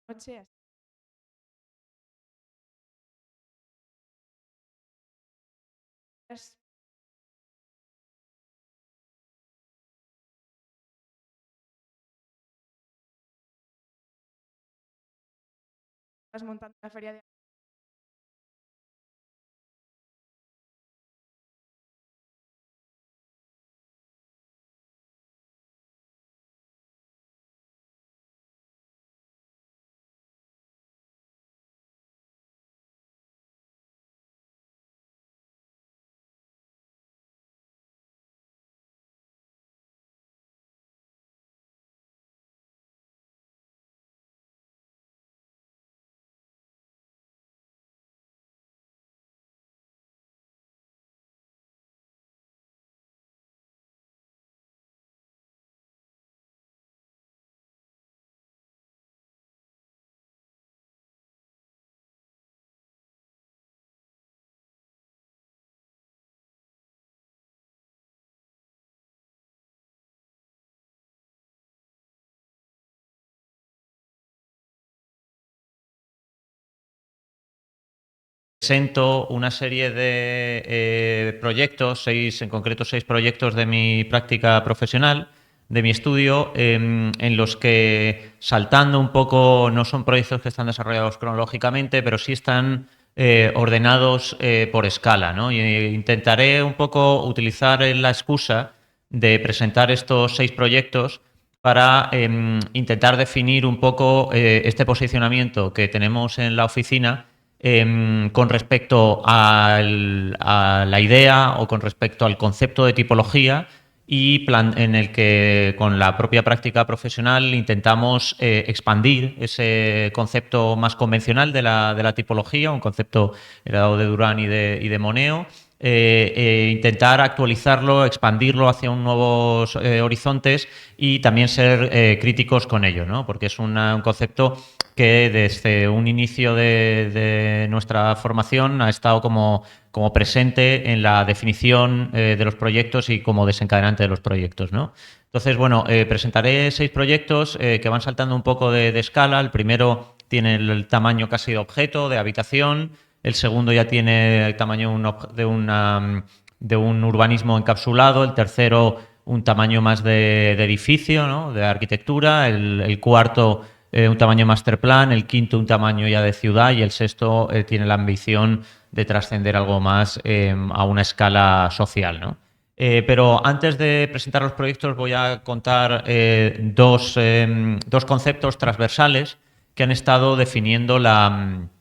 Noche. Estás montando la feria de Presento una serie de proyectos, en concreto seis proyectos de mi práctica profesional, de mi estudio, en los que, saltando un poco, no son proyectos que están desarrollados cronológicamente, pero sí están ordenados por escala, ¿no? Y intentaré un poco utilizar la excusa de presentar estos seis proyectos para intentar definir un poco este posicionamiento que tenemos en la oficina con respecto a la idea o con respecto al concepto de tipología y en el que con la propia práctica profesional intentamos expandir ese concepto más convencional de la tipología, un concepto heredado de Durán y de Moneo, intentar actualizarlo, expandirlo hacia un nuevos horizontes y también ser críticos con ello, ¿no? Porque es un concepto que desde un inicio de nuestra formación ha estado como presente en la definición de los proyectos y como desencadenante de los proyectos, ¿no? Entonces, bueno, presentaré seis proyectos que van saltando un poco de escala. El primero tiene el tamaño casi de objeto, de habitación. El segundo ya tiene el tamaño de un urbanismo encapsulado. El tercero, un tamaño más de edificio, ¿no? De arquitectura. El cuarto, un tamaño masterplan. El quinto, un tamaño ya de ciudad. Y el sexto tiene la ambición de trascender algo más a una escala social, ¿no? Pero antes de presentar los proyectos voy a contar dos conceptos transversales que han estado definiendo han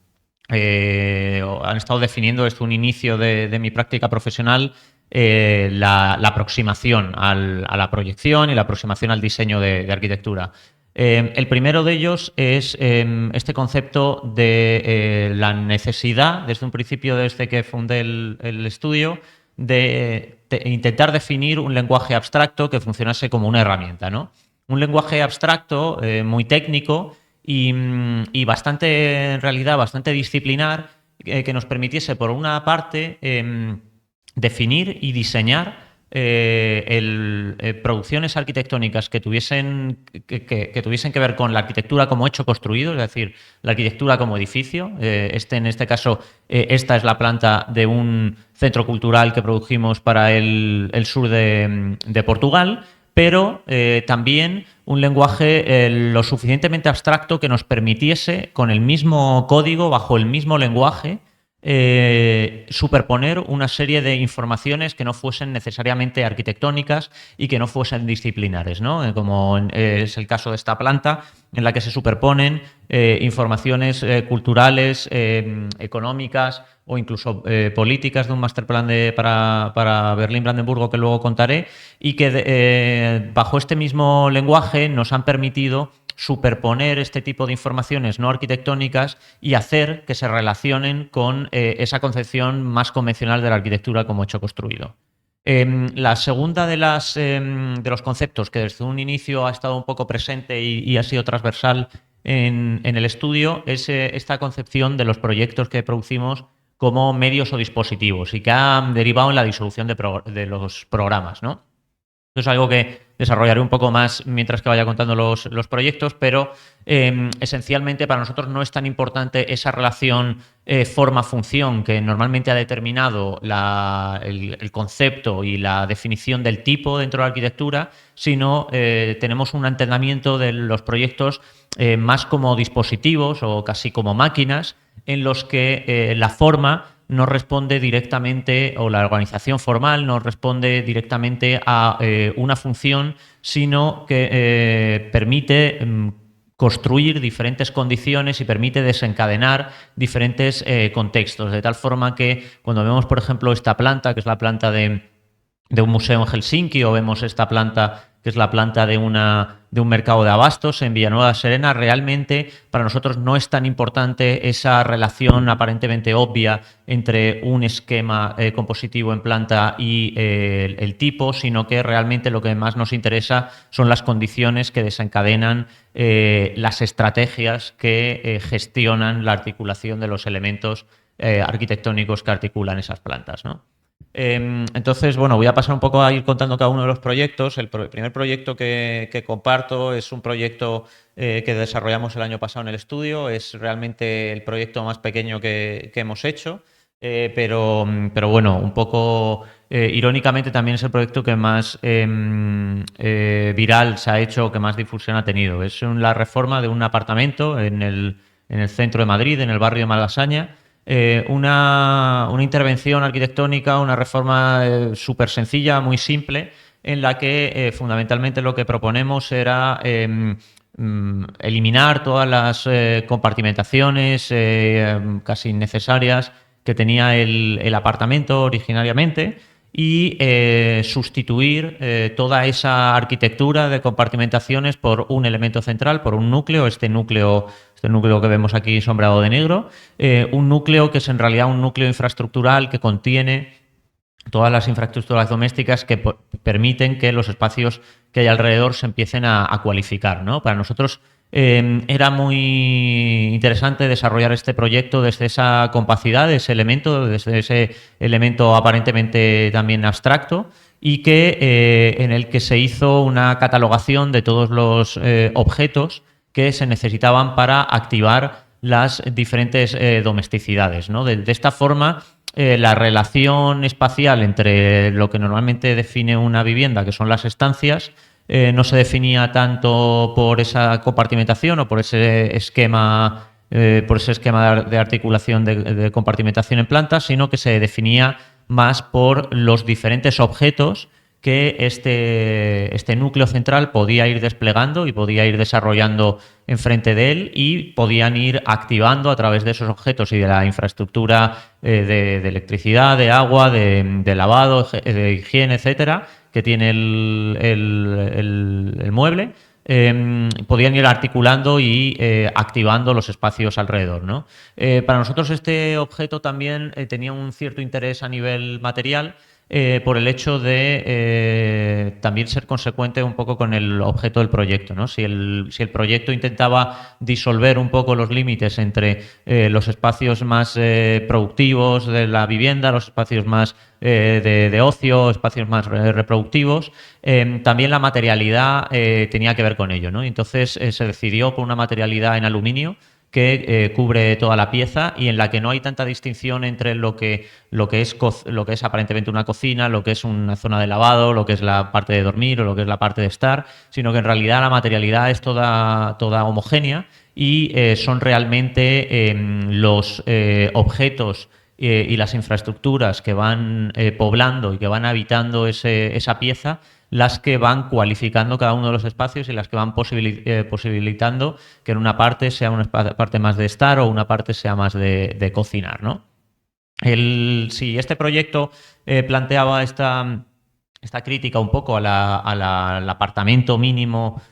estado definiendo desde un inicio de mi práctica profesional la aproximación a la proyección y la aproximación al diseño de arquitectura. El primero de ellos es este concepto de la necesidad, desde un principio, desde que fundé el estudio, de intentar definir un lenguaje abstracto que funcionase como una herramienta, ¿no? Un lenguaje abstracto muy técnico y bastante, en realidad, bastante disciplinar, que nos permitiese, por una parte, definir y diseñar producciones arquitectónicas que tuviesen tuviesen que ver con la arquitectura como hecho construido, es decir, la arquitectura como edificio. En este caso, esta es la planta de un centro cultural que produjimos para el sur de Portugal, pero también un lenguaje lo suficientemente abstracto que nos permitiese, con el mismo código, bajo el mismo lenguaje, superponer una serie de informaciones que no fuesen necesariamente arquitectónicas y que no fuesen disciplinares, ¿no? Como es el caso de esta planta, en la que se superponen informaciones culturales, económicas o incluso políticas de un masterplan para Berlín-Brandenburgo, que luego contaré, y que bajo este mismo lenguaje nos han permitido superponer este tipo de informaciones no arquitectónicas y hacer que se relacionen con esa concepción más convencional de la arquitectura como hecho construido. La segunda de los conceptos que desde un inicio ha estado un poco presente y ha sido transversal en el estudio es esta concepción de los proyectos que producimos como medios o dispositivos y que han derivado en la disolución de los programas, ¿no? Esto es algo que desarrollaré un poco más mientras que vaya contando los proyectos, pero esencialmente para nosotros no es tan importante esa relación forma-función que normalmente ha determinado el concepto y la definición del tipo dentro de la arquitectura, sino tenemos un entendimiento de los proyectos más como dispositivos o casi como máquinas en los que la forma no responde directamente, o la organización formal no responde directamente a una función, sino que permite construir diferentes condiciones y permite desencadenar diferentes contextos. De tal forma que cuando vemos, por ejemplo, esta planta, que es la planta de un museo en Helsinki, o vemos esta planta que es la planta de un mercado de abastos en Villanueva de Serena, realmente para nosotros no es tan importante esa relación aparentemente obvia entre un esquema compositivo en planta y el tipo, sino que realmente lo que más nos interesa son las condiciones que desencadenan las estrategias que gestionan la articulación de los elementos arquitectónicos que articulan esas plantas, ¿no? Entonces, bueno, voy a pasar un poco a ir contando cada uno de los proyectos. El primer proyecto que comparto es un proyecto que desarrollamos el año pasado en el estudio. Es realmente el proyecto más pequeño que hemos hecho, pero bueno, un poco irónicamente también es el proyecto que más viral se ha hecho, que más difusión ha tenido. Es la reforma de un apartamento en el centro de Madrid, en el barrio de Malasaña. Una intervención arquitectónica, una reforma súper sencilla, muy simple, en la que fundamentalmente lo que proponemos era eliminar todas las compartimentaciones casi innecesarias que tenía el apartamento originariamente y sustituir toda esa arquitectura de compartimentaciones por un elemento central, por un núcleo, este núcleo que vemos aquí sombreado de negro, un núcleo que es en realidad un núcleo infraestructural que contiene todas las infraestructuras domésticas que permiten que los espacios que hay alrededor se empiecen a cualificar, ¿no? Para nosotros era muy interesante desarrollar este proyecto desde esa compacidad, de ese elemento, desde ese elemento aparentemente también abstracto, y que en el que se hizo una catalogación de todos los objetos que se necesitaban para activar las diferentes domesticidades, ¿no? De esta forma, la relación espacial entre lo que normalmente define una vivienda, que son las estancias, no se definía tanto por esa compartimentación o por ese esquema de articulación de compartimentación en plantas, sino que se definía más por los diferentes objetos que este núcleo central podía ir desplegando y podía ir desarrollando enfrente de él, y podían ir activando a través de esos objetos y de la infraestructura de electricidad, de agua, de lavado, de higiene, etcétera, que tiene el mueble. Podían ir articulando y activando los espacios alrededor, ¿no? Para nosotros este objeto también tenía un cierto interés a nivel material, por el hecho de también ser consecuente un poco con el objeto del proyecto, ¿no? Si el proyecto intentaba disolver un poco los límites entre los espacios más productivos de la vivienda, los espacios más de ocio, espacios más reproductivos, también la materialidad tenía que ver con ello, ¿no? Entonces se decidió por una materialidad en aluminio que cubre toda la pieza y en la que no hay tanta distinción entre lo que es aparentemente una cocina, lo que es una zona de lavado, lo que es la parte de dormir o lo que es la parte de estar, sino que en realidad la materialidad es toda homogénea y son realmente los objetos y las infraestructuras que van poblando y que van habitando esa pieza las que van cualificando cada uno de los espacios y las que van posibilitando que en una parte sea una parte más de estar o una parte sea más de cocinar, ¿no? Si este proyecto planteaba esta crítica un poco al apartamento mínimo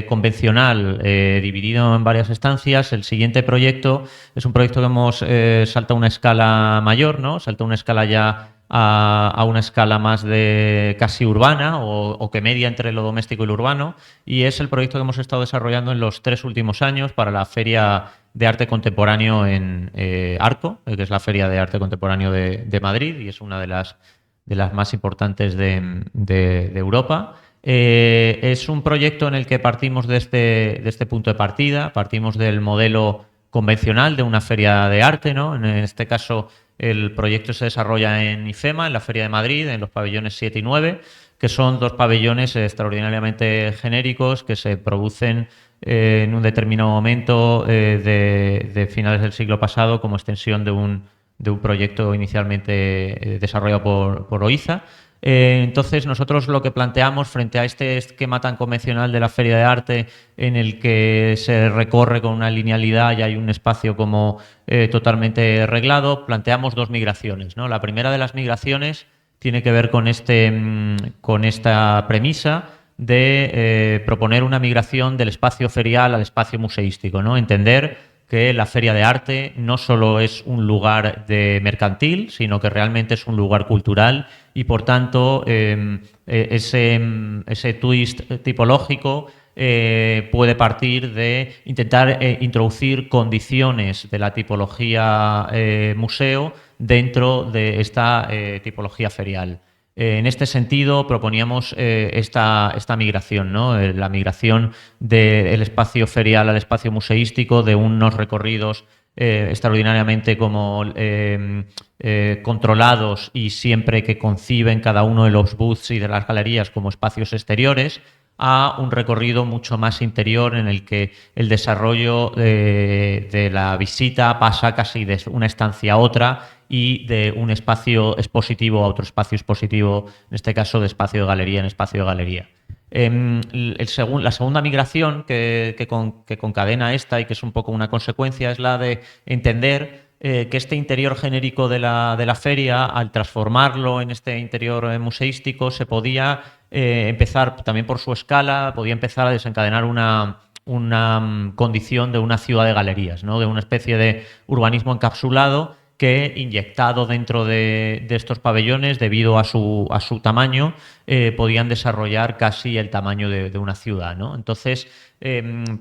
convencional dividido en varias estancias, el siguiente proyecto es un proyecto que hemos saltado una escala mayor, ¿no? Saltado una escala ya a una escala más de casi urbana o que media entre lo doméstico y lo urbano, y es el proyecto que hemos estado desarrollando en los 3 últimos años para la Feria de Arte Contemporáneo en Arco, que es la Feria de Arte Contemporáneo de Madrid, y es una de las las más importantes de Europa. Es un proyecto en el que partimos de este punto de partida, partimos del modelo convencional de una feria de arte, ¿no? En este caso, el proyecto se desarrolla en IFEMA, en la Feria de Madrid, en los pabellones 7 y 9, que son dos pabellones extraordinariamente genéricos que se producen en un determinado momento de finales del siglo pasado como extensión de un proyecto inicialmente desarrollado por OIZA. Entonces, nosotros lo que planteamos frente a este esquema tan convencional de la feria de arte en el que se recorre con una linealidad y hay un espacio como totalmente reglado, planteamos dos migraciones, ¿no? La primera de las migraciones tiene que ver con esta premisa de proponer una migración del espacio ferial al espacio museístico, ¿no? Entender que la feria de arte no solo es un lugar de mercantil, sino que realmente es un lugar cultural y, por tanto, ese twist tipológico puede partir de intentar introducir condiciones de la tipología museo dentro de esta tipología ferial. En este sentido, proponíamos esta migración, ¿no? La migración del espacio ferial al espacio museístico, de unos recorridos extraordinariamente como controlados y siempre que conciben cada uno de los booths y de las galerías como espacios exteriores, a un recorrido mucho más interior en el que el desarrollo de la visita pasa casi de una estancia a otra y de un espacio expositivo a otro espacio expositivo, en este caso de espacio de galería en espacio de galería. La segunda migración que concadena esta y que es un poco una consecuencia es la de entender que este interior genérico de la feria, al transformarlo en este interior museístico, se podía empezar, también por su escala, podía empezar a desencadenar una condición de una ciudad de galerías, ¿no? De una especie de urbanismo encapsulado que, inyectado dentro de estos pabellones, debido a su tamaño, podían desarrollar casi el tamaño de una ciudad, ¿no? Entonces,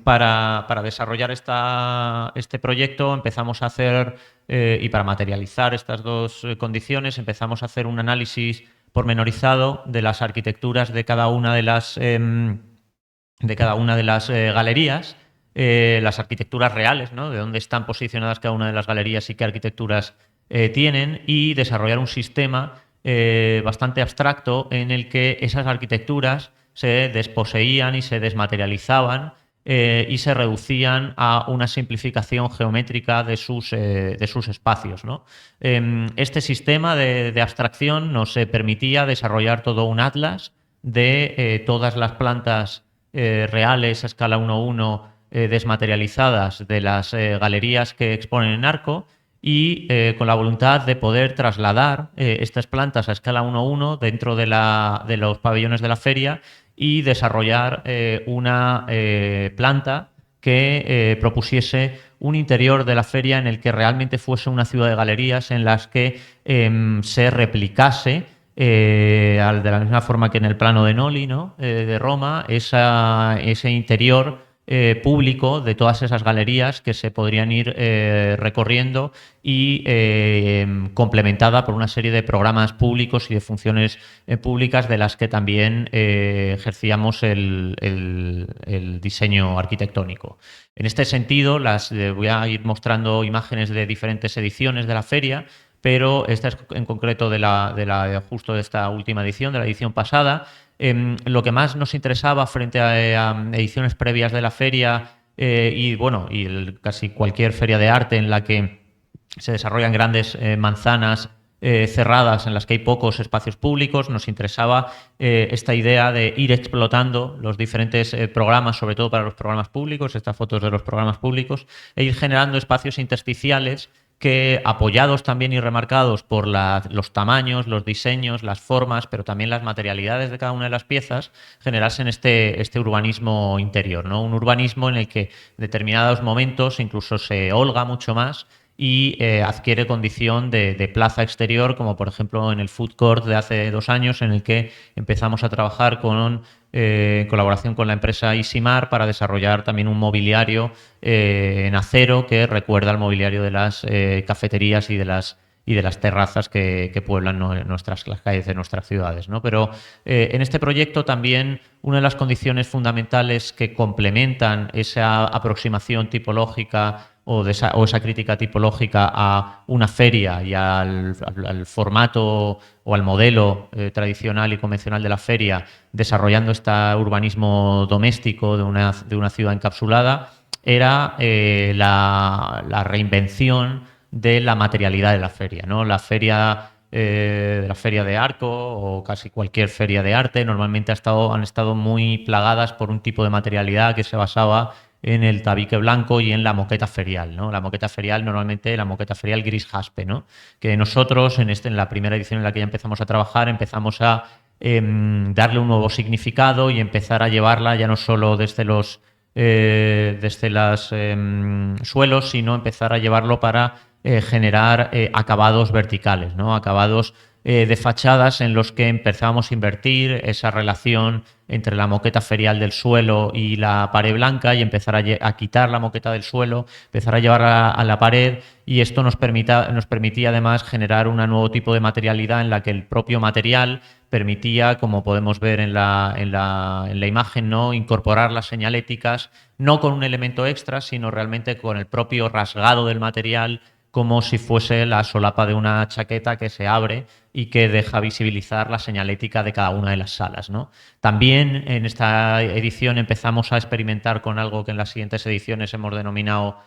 para desarrollar este proyecto empezamos a hacer, y para materializar estas dos condiciones, empezamos a hacer un análisis pormenorizado de las arquitecturas de cada una de las galerías, las arquitecturas reales, ¿no? De dónde están posicionadas cada una de las galerías y qué arquitecturas tienen, y desarrollar un sistema bastante abstracto en el que esas arquitecturas se desposeían y se desmaterializaban y se reducían a una simplificación geométrica de sus espacios, ¿no? Este sistema de abstracción nos permitía desarrollar todo un atlas de todas las plantas reales a escala 1:1 desmaterializadas de las galerías que exponen en Arco, y con la voluntad de poder trasladar estas plantas a escala 1:1 dentro de los pabellones de la feria y desarrollar una planta que propusiese un interior de la feria en el que realmente fuese una ciudad de galerías en las que se replicase de la misma forma que en el plano de Noli, ¿no? De Roma, ese interior público de todas esas galerías que se podrían ir recorriendo y complementada por una serie de programas públicos y de funciones públicas de las que también ejercíamos el diseño arquitectónico. En este sentido, voy a ir mostrando imágenes de diferentes ediciones de la feria, pero esta es en concreto justo de esta última edición, de la edición pasada. Lo que más nos interesaba frente a ediciones previas de la feria y casi cualquier feria de arte en la que se desarrollan grandes manzanas cerradas en las que hay pocos espacios públicos, nos interesaba esta idea de ir explotando los diferentes programas, sobre todo para los programas públicos, estas fotos de los programas públicos, e ir generando espacios intersticiales que, apoyados también y remarcados por los tamaños, los diseños, las formas, pero también las materialidades de cada una de las piezas, generasen este urbanismo interior, ¿no? Un urbanismo en el que en determinados momentos incluso se holga mucho más y adquiere condición de plaza exterior, como por ejemplo en el Food Court de hace 2 años, en el que empezamos a trabajar en colaboración con la empresa Isimar para desarrollar también un mobiliario en acero que recuerda al mobiliario de las cafeterías y de las y de las terrazas que pueblan las calles de nuestras ciudades, ¿no? Pero en este proyecto también una de las condiciones fundamentales que complementan esa aproximación tipológica o esa crítica tipológica a una feria y al formato o al modelo tradicional y convencional de la feria, desarrollando este urbanismo doméstico de una ciudad encapsulada, era la reinvención de la materialidad de la feria, ¿no? La feria de la feria de Arco o casi cualquier feria de arte normalmente han estado muy plagadas por un tipo de materialidad que se basaba en el tabique blanco y en la moqueta ferial, ¿no? La moqueta ferial, normalmente la moqueta ferial gris jaspe, ¿no? Que nosotros en la primera edición en la que ya empezamos a trabajar, empezamos a darle un nuevo significado y empezar a llevarla ya no solo desde los suelos, sino empezar a llevarlo para generar acabados verticales, ¿no? Acabados de fachadas en los que empezábamos a invertir esa relación entre la moqueta ferial del suelo y la pared blanca y empezar a quitar la moqueta del suelo, empezar a llevarla a la pared, y esto nos permitía además generar un nuevo tipo de materialidad en la que el propio material permitía, como podemos ver en la imagen, ¿no?, incorporar las señaléticas no con un elemento extra, sino realmente con el propio rasgado del material, como si fuese la solapa de una chaqueta que se abre y que deja visibilizar la señalética de cada una de las salas, ¿no? También en esta edición empezamos a experimentar con algo que en las siguientes ediciones hemos denominado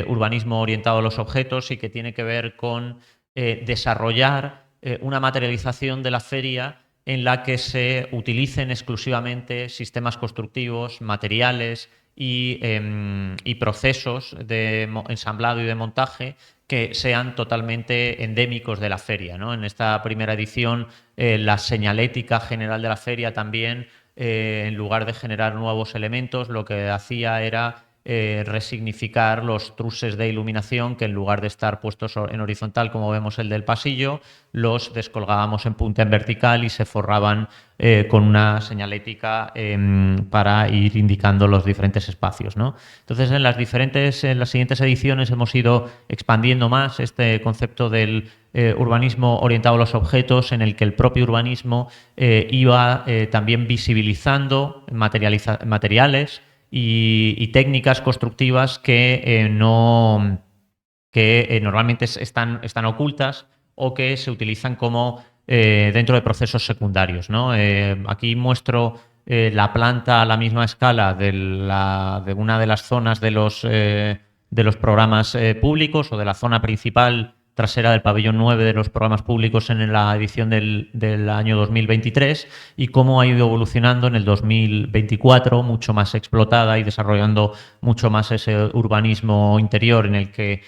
urbanismo orientado a los objetos, y que tiene que ver con desarrollar una materialización de la feria en la que se utilicen exclusivamente sistemas constructivos, materiales y procesos de ensamblado y de montaje que sean totalmente endémicos de la feria, ¿no? En esta primera edición, la señalética general de la feria también, en lugar de generar nuevos elementos, lo que hacía era resignificar los truses de iluminación que, en lugar de estar puestos en horizontal, como vemos el del pasillo, los descolgábamos en punta en vertical y se forraban con una señalética para ir indicando los diferentes espacios, ¿no? Entonces, en las siguientes ediciones hemos ido expandiendo más este concepto del urbanismo orientado a los objetos, en el que el propio urbanismo iba también visibilizando materiales y técnicas constructivas que normalmente están ocultas o que se utilizan como dentro de procesos secundarios, ¿no? Aquí muestro la planta a la misma escala de una de las zonas de los programas públicos, o de la zona principal trasera del pabellón 9 de los programas públicos en la edición del año 2023, y cómo ha ido evolucionando en el 2024, mucho más explotada y desarrollando mucho más ese urbanismo interior en el que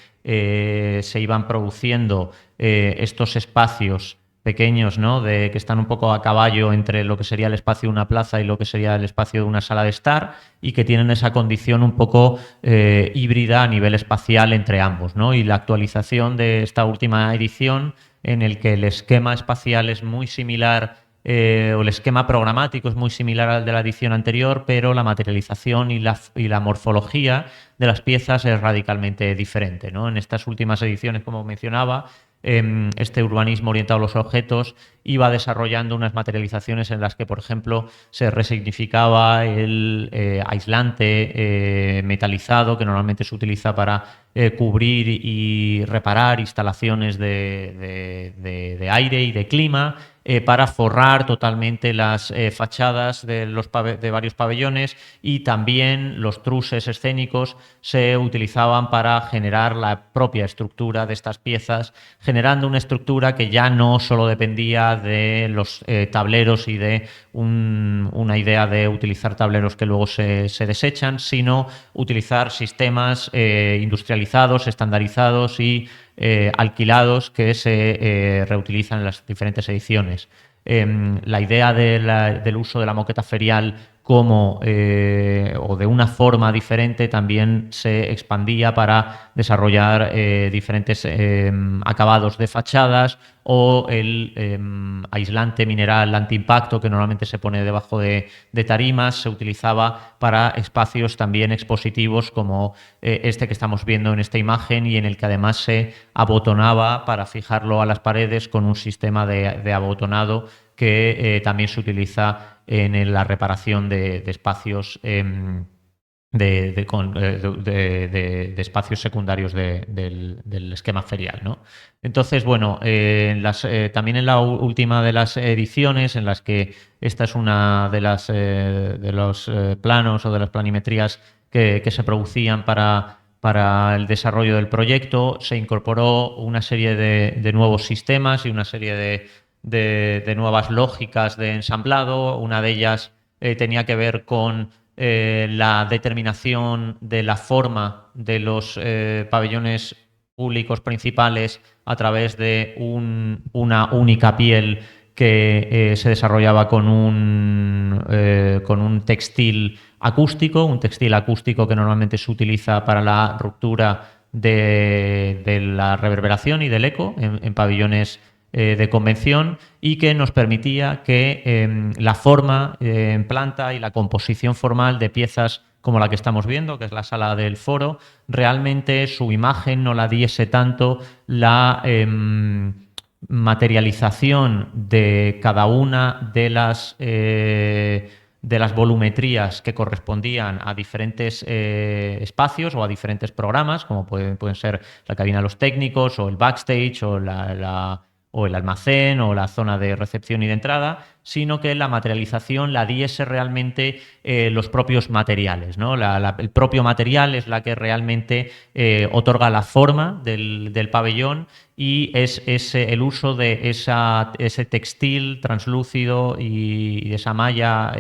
se iban produciendo estos espacios pequeños, ¿no?, que están un poco a caballo entre lo que sería el espacio de una plaza y lo que sería el espacio de una sala de estar, y que tienen esa condición un poco híbrida a nivel espacial entre ambos, ¿no? Y la actualización de esta última edición, en el que el esquema espacial es muy similar, o el esquema programático es muy similar al de la edición anterior, pero la materialización y la morfología de las piezas es radicalmente diferente, ¿no? En estas últimas ediciones, como mencionaba, este urbanismo orientado a los objetos iba desarrollando unas materializaciones en las que, por ejemplo, se resignificaba el aislante metalizado, que normalmente se utiliza para cubrir y reparar instalaciones de aire y de clima, para forrar totalmente las fachadas de varios pabellones, y también los truses escénicos se utilizaban para generar la propia estructura de estas piezas, generando una estructura que ya no solo dependía de los tableros y de una idea de utilizar tableros que luego se desechan, sino utilizar sistemas industrializados, estandarizados y alquilados que se reutilizan en las diferentes ediciones. La idea del uso de la moqueta ferial cómo o de una forma diferente también se expandía para desarrollar diferentes acabados de fachadas o el aislante mineral antiimpacto que normalmente se pone debajo de tarimas se utilizaba para espacios también expositivos como este que estamos viendo en esta imagen y en el que además se abotonaba para fijarlo a las paredes con un sistema de abotonado que también se utiliza en la reparación de espacios de espacios secundarios del esquema ferial, ¿no? Entonces, bueno, también en la última de las ediciones, en las que esta es una de los planos o de las planimetrías que se producían para el desarrollo del proyecto, se incorporó una serie de nuevos sistemas y una serie de nuevas lógicas de ensamblado. Una de ellas tenía que ver con la determinación de la forma de los pabellones públicos principales a través de una única piel que se desarrollaba con un textil acústico que normalmente se utiliza para la ruptura de la reverberación y del eco en pabellones de convención y que nos permitía que la forma en planta y la composición formal de piezas como la que estamos viendo, que es la sala del foro, realmente su imagen no la diese tanto la materialización de cada una de las volumetrías que correspondían a diferentes espacios o a diferentes programas, como pueden ser la cabina de los técnicos o el backstage o o el almacén o la zona de recepción y de entrada, sino que la materialización la diese realmente los propios materiales, ¿no? El propio material es la que realmente otorga la forma del pabellón y es el uso de ese textil translúcido y de esa malla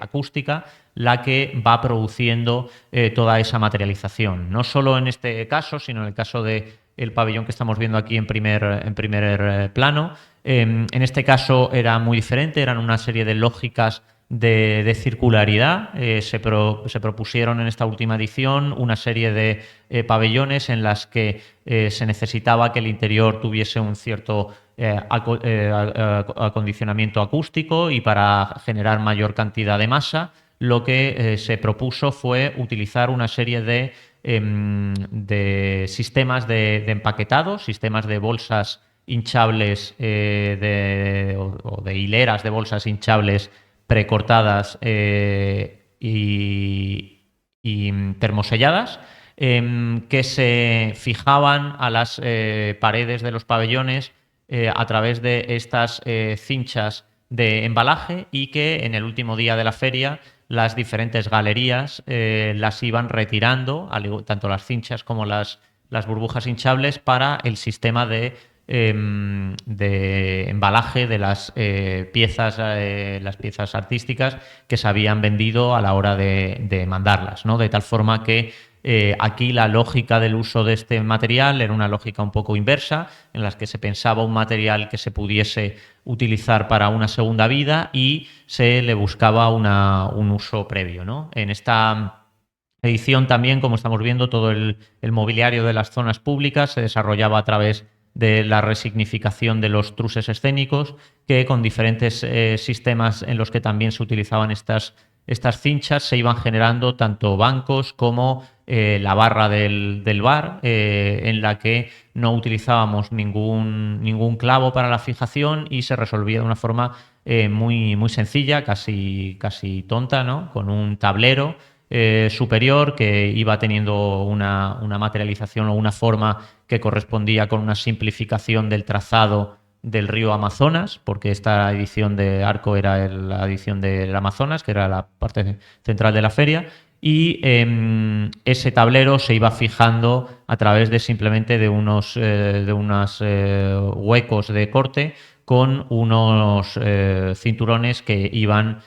acústica la que va produciendo toda esa materialización. No solo en este caso, sino en el caso del pabellón que estamos viendo aquí en primer plano. En este caso era muy diferente, eran una serie de lógicas de circularidad. Se propusieron en esta última edición una serie de pabellones en las que se necesitaba que el interior tuviese un cierto acondicionamiento acústico y para generar mayor cantidad de masa lo que se propuso fue utilizar una serie de sistemas de empaquetado, sistemas de bolsas hinchables o de hileras de bolsas hinchables precortadas y termoselladas que se fijaban a las paredes de los pabellones a través de estas cinchas de embalaje y que en el último día de la feria las diferentes galerías las iban retirando, tanto las cinchas como las burbujas hinchables, para el sistema de embalaje de las piezas artísticas que se habían vendido a la hora de mandarlas, ¿no? De tal forma que aquí la lógica del uso de este material era una lógica un poco inversa, en la que se pensaba un material que se pudiese utilizar para una segunda vida y se le buscaba un uso previo, ¿no? En esta edición también, como estamos viendo, todo el mobiliario de las zonas públicas se desarrollaba a través de la resignificación de los truses escénicos, que con diferentes sistemas en los que también se utilizaban estas cinchas se iban generando tanto bancos como la barra del bar, en la que no utilizábamos ningún clavo para la fijación y se resolvía de una forma muy, muy sencilla, casi tonta, ¿no? Con un tablero superior que iba teniendo una materialización o una forma que correspondía con una simplificación del trazado del río Amazonas, porque esta edición de Arco era la edición del Amazonas, que era la parte central de la feria, y ese tablero se iba fijando a través de simplemente de unos huecos de corte con unos cinturones que iban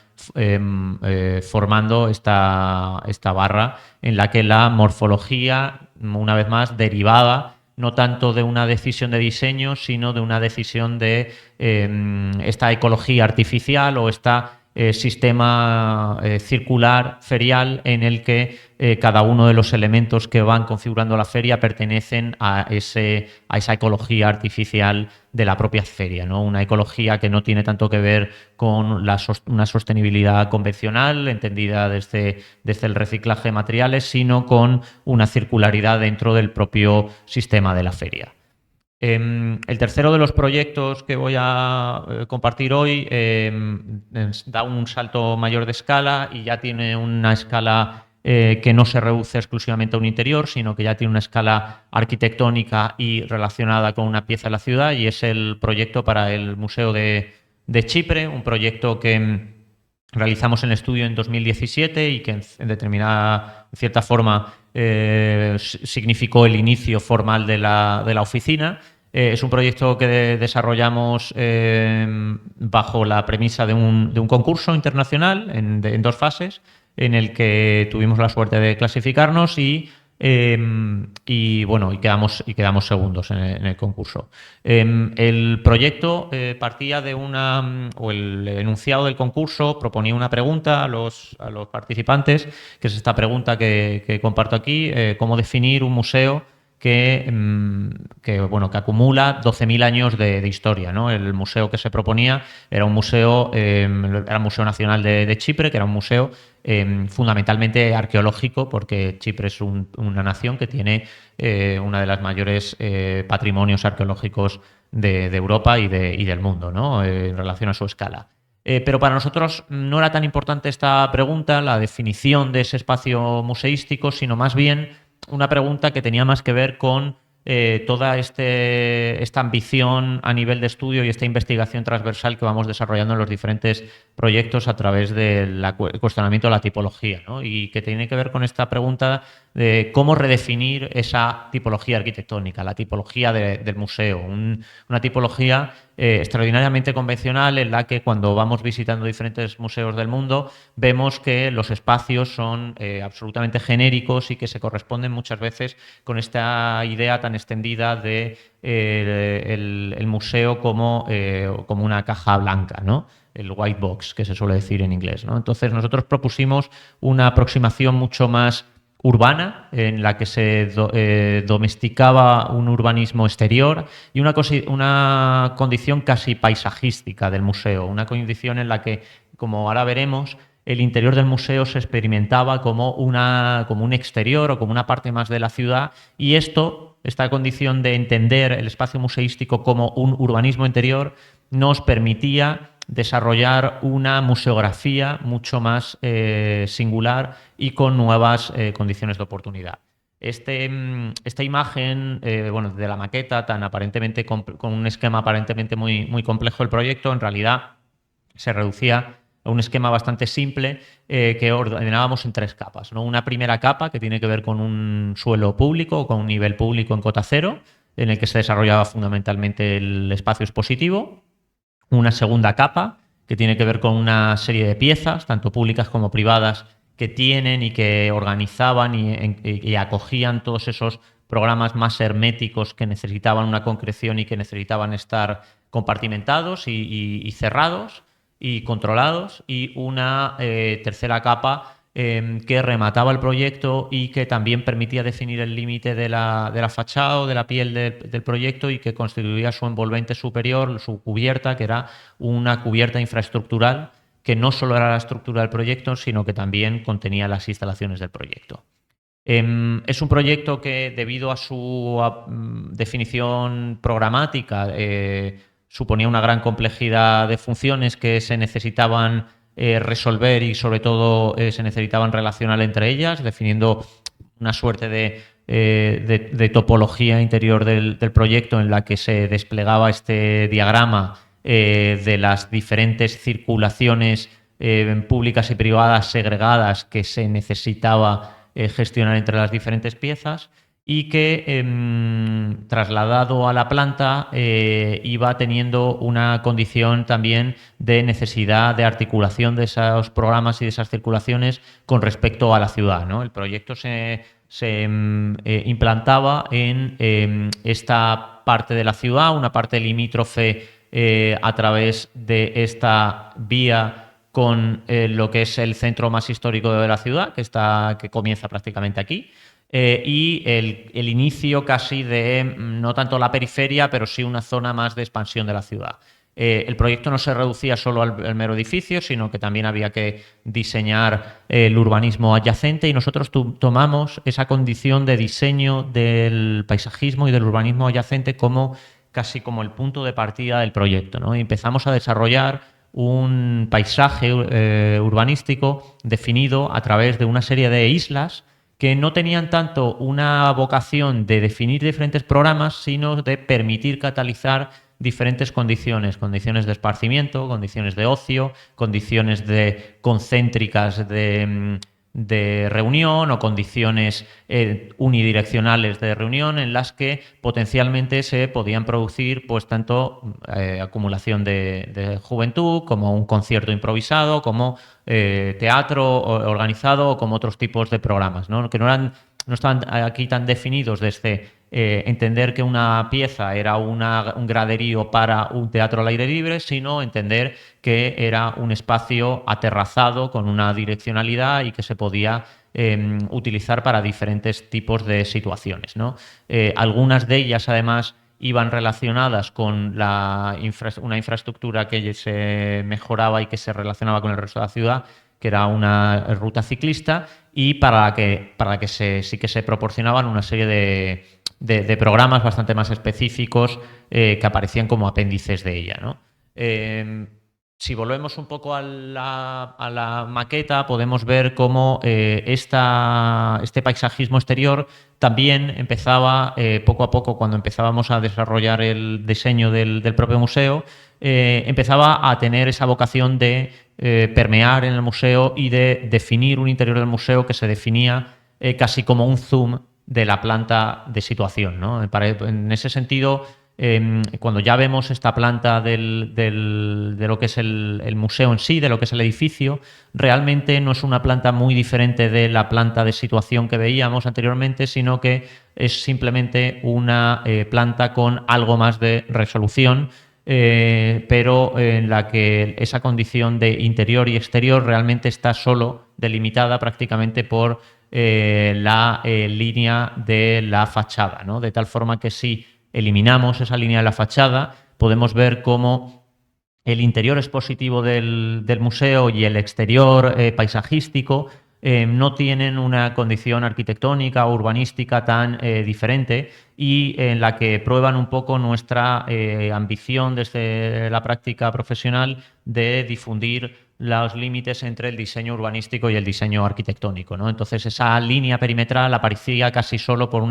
formando esta barra en la que la morfología, una vez más, derivaba no tanto de una decisión de diseño, sino de una decisión de esta ecología artificial o esta sistema circular ferial en el que cada uno de los elementos que van configurando la feria pertenecen a esa ecología artificial de la propia feria, ¿no? Una ecología que no tiene tanto que ver con una sostenibilidad convencional, entendida desde el reciclaje de materiales, sino con una circularidad dentro del propio sistema de la feria. El tercero de los proyectos que voy a compartir hoy da un salto mayor de escala y ya tiene una escala que no se reduce exclusivamente a un interior, sino que ya tiene una escala arquitectónica y relacionada con una pieza de la ciudad, y es el proyecto para el Museo de Chipre, un proyecto que realizamos el estudio en 2017 y que en cierta forma, significó el inicio formal de la oficina. Es un proyecto que desarrollamos bajo la premisa de un concurso internacional en 2 fases, en el que tuvimos la suerte de clasificarnos y quedamos segundos en el concurso. El proyecto partía de el enunciado del concurso proponía una pregunta a los participantes, que es esta pregunta que comparto aquí: ¿cómo definir un museo que acumula 12.000 años de historia, ¿no? El museo que se proponía era un museo, era el Museo Nacional de Chipre, que era un museo fundamentalmente arqueológico, porque Chipre es una nación que tiene una de las mayores patrimonios arqueológicos de Europa y del mundo, ¿no? En relación a su escala. Pero para nosotros no era tan importante esta pregunta, la definición de ese espacio museístico, sino más bien una pregunta que tenía más que ver con toda esta ambición a nivel de estudio y esta investigación transversal que vamos desarrollando en los diferentes proyectos a través del cuestionamiento de la tipología, ¿no? Y que tiene que ver con esta pregunta de cómo redefinir esa tipología arquitectónica, la tipología del museo, una tipología extraordinariamente convencional, en la que cuando vamos visitando diferentes museos del mundo vemos que los espacios son absolutamente genéricos y que se corresponden muchas veces con esta idea tan extendida de el museo como una caja blanca, ¿no? El white box, que se suele decir en inglés, ¿no? Entonces nosotros propusimos una aproximación mucho más urbana, en la que se domesticaba un urbanismo exterior y una condición casi paisajística del museo, una condición en la que, como ahora veremos, el interior del museo se experimentaba como un exterior o como una parte más de la ciudad, y esta condición de entender el espacio museístico como un urbanismo interior nos permitía desarrollar una museografía mucho más singular y con nuevas condiciones de oportunidad. Esta imagen de la maqueta, con un esquema aparentemente muy, muy complejo del proyecto, en realidad se reducía a un esquema bastante simple que ordenábamos en 3 capas, ¿no? Una primera capa que tiene que ver con un suelo público o con un nivel público en cota cero, en el que se desarrollaba fundamentalmente el espacio expositivo. Una segunda capa que tiene que ver con una serie de piezas, tanto públicas como privadas, que tienen y que organizaban y acogían todos esos programas más herméticos que necesitaban una concreción y que necesitaban estar compartimentados y cerrados y controlados, y una tercera capa que remataba el proyecto y que también permitía definir el límite de la fachada o de la piel del proyecto, y que constituía su envolvente superior, su cubierta, que era una cubierta infraestructural que no solo era la estructura del proyecto, sino que también contenía las instalaciones del proyecto. Es un proyecto que, debido a su definición programática, suponía una gran complejidad de funciones que se necesitaban resolver, y sobre todo se necesitaban relacionar entre ellas, definiendo una suerte de topología interior del proyecto, en la que se desplegaba este diagrama de las diferentes circulaciones públicas y privadas segregadas que se necesitaba gestionar entre las diferentes piezas, y que trasladado a la planta iba teniendo una condición también de necesidad de articulación de esos programas y de esas circulaciones con respecto a la ciudad, ¿no? El proyecto se implantaba en esta parte de la ciudad, una parte limítrofe a través de esta vía con lo que es el centro más histórico de la ciudad, que comienza prácticamente aquí, y el inicio casi de no tanto la periferia, pero sí una zona más de expansión de la ciudad. El proyecto no se reducía solo al mero edificio, sino que también había que diseñar el urbanismo adyacente, y nosotros tomamos esa condición de diseño del paisajismo y del urbanismo adyacente como casi como el punto de partida del proyecto, ¿no? Y empezamos a desarrollar un paisaje urbanístico definido a través de una serie de islas que no tenían tanto una vocación de definir diferentes programas, sino de permitir catalizar diferentes condiciones de esparcimiento, condiciones de ocio, condiciones concéntricas de reunión, o condiciones unidireccionales de reunión, en las que potencialmente se podían producir pues tanto acumulación de juventud, como un concierto improvisado, como teatro organizado, como otros tipos de programas, ¿no? Que no estaban aquí tan definidos desde entender que una pieza era un graderío para un teatro al aire libre, sino entender que era un espacio aterrazado con una direccionalidad y que se podía utilizar para diferentes tipos de situaciones, ¿no? Algunas de ellas, además, iban relacionadas con una infraestructura que se mejoraba y que se relacionaba con el resto de la ciudad, que era una ruta ciclista, y para la que sí que se proporcionaban una serie de programas bastante más específicos que aparecían como apéndices de ella, ¿no? Si volvemos un poco a la maqueta, podemos ver cómo este paisajismo exterior también empezaba poco a poco, cuando empezábamos a desarrollar el diseño del propio museo, empezaba a tener esa vocación de permear en el museo y de definir un interior del museo que se definía casi como un zoom de la planta de situación, ¿no? En ese sentido, cuando ya vemos esta planta de lo que es el museo en sí, de lo que es el edificio, realmente no es una planta muy diferente de la planta de situación que veíamos anteriormente, sino que es simplemente una planta con algo más de resolución, pero en la que esa condición de interior y exterior realmente está solo delimitada prácticamente por la línea de la fachada, ¿no? De tal forma que si eliminamos esa línea de la fachada, podemos ver cómo el interior expositivo del museo y el exterior paisajístico no tienen una condición arquitectónica o urbanística tan diferente, y en la que prueban un poco nuestra ambición desde la práctica profesional de difundir los límites entre el diseño urbanístico y el diseño arquitectónico, ¿no? Entonces, esa línea perimetral aparecía casi solo por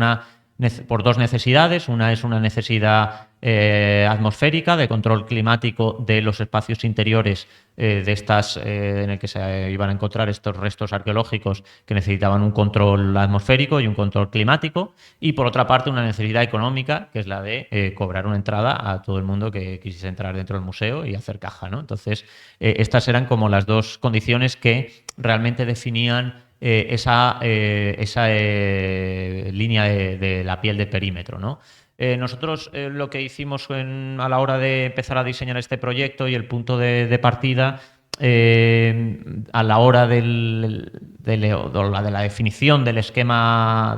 dos necesidades. Una es una necesidad atmosférica, de control climático de los espacios interiores en el que se iban a encontrar estos restos arqueológicos, que necesitaban un control atmosférico y un control climático, y por otra parte una necesidad económica, que es la de cobrar una entrada a todo el mundo que quisiese entrar dentro del museo y hacer caja, ¿no? Entonces, estas eran como las dos condiciones que realmente definían esa línea de la piel de perímetro, ¿no? Nosotros lo que hicimos a la hora de empezar a diseñar este proyecto, y el punto de partida a la hora de la definición del esquema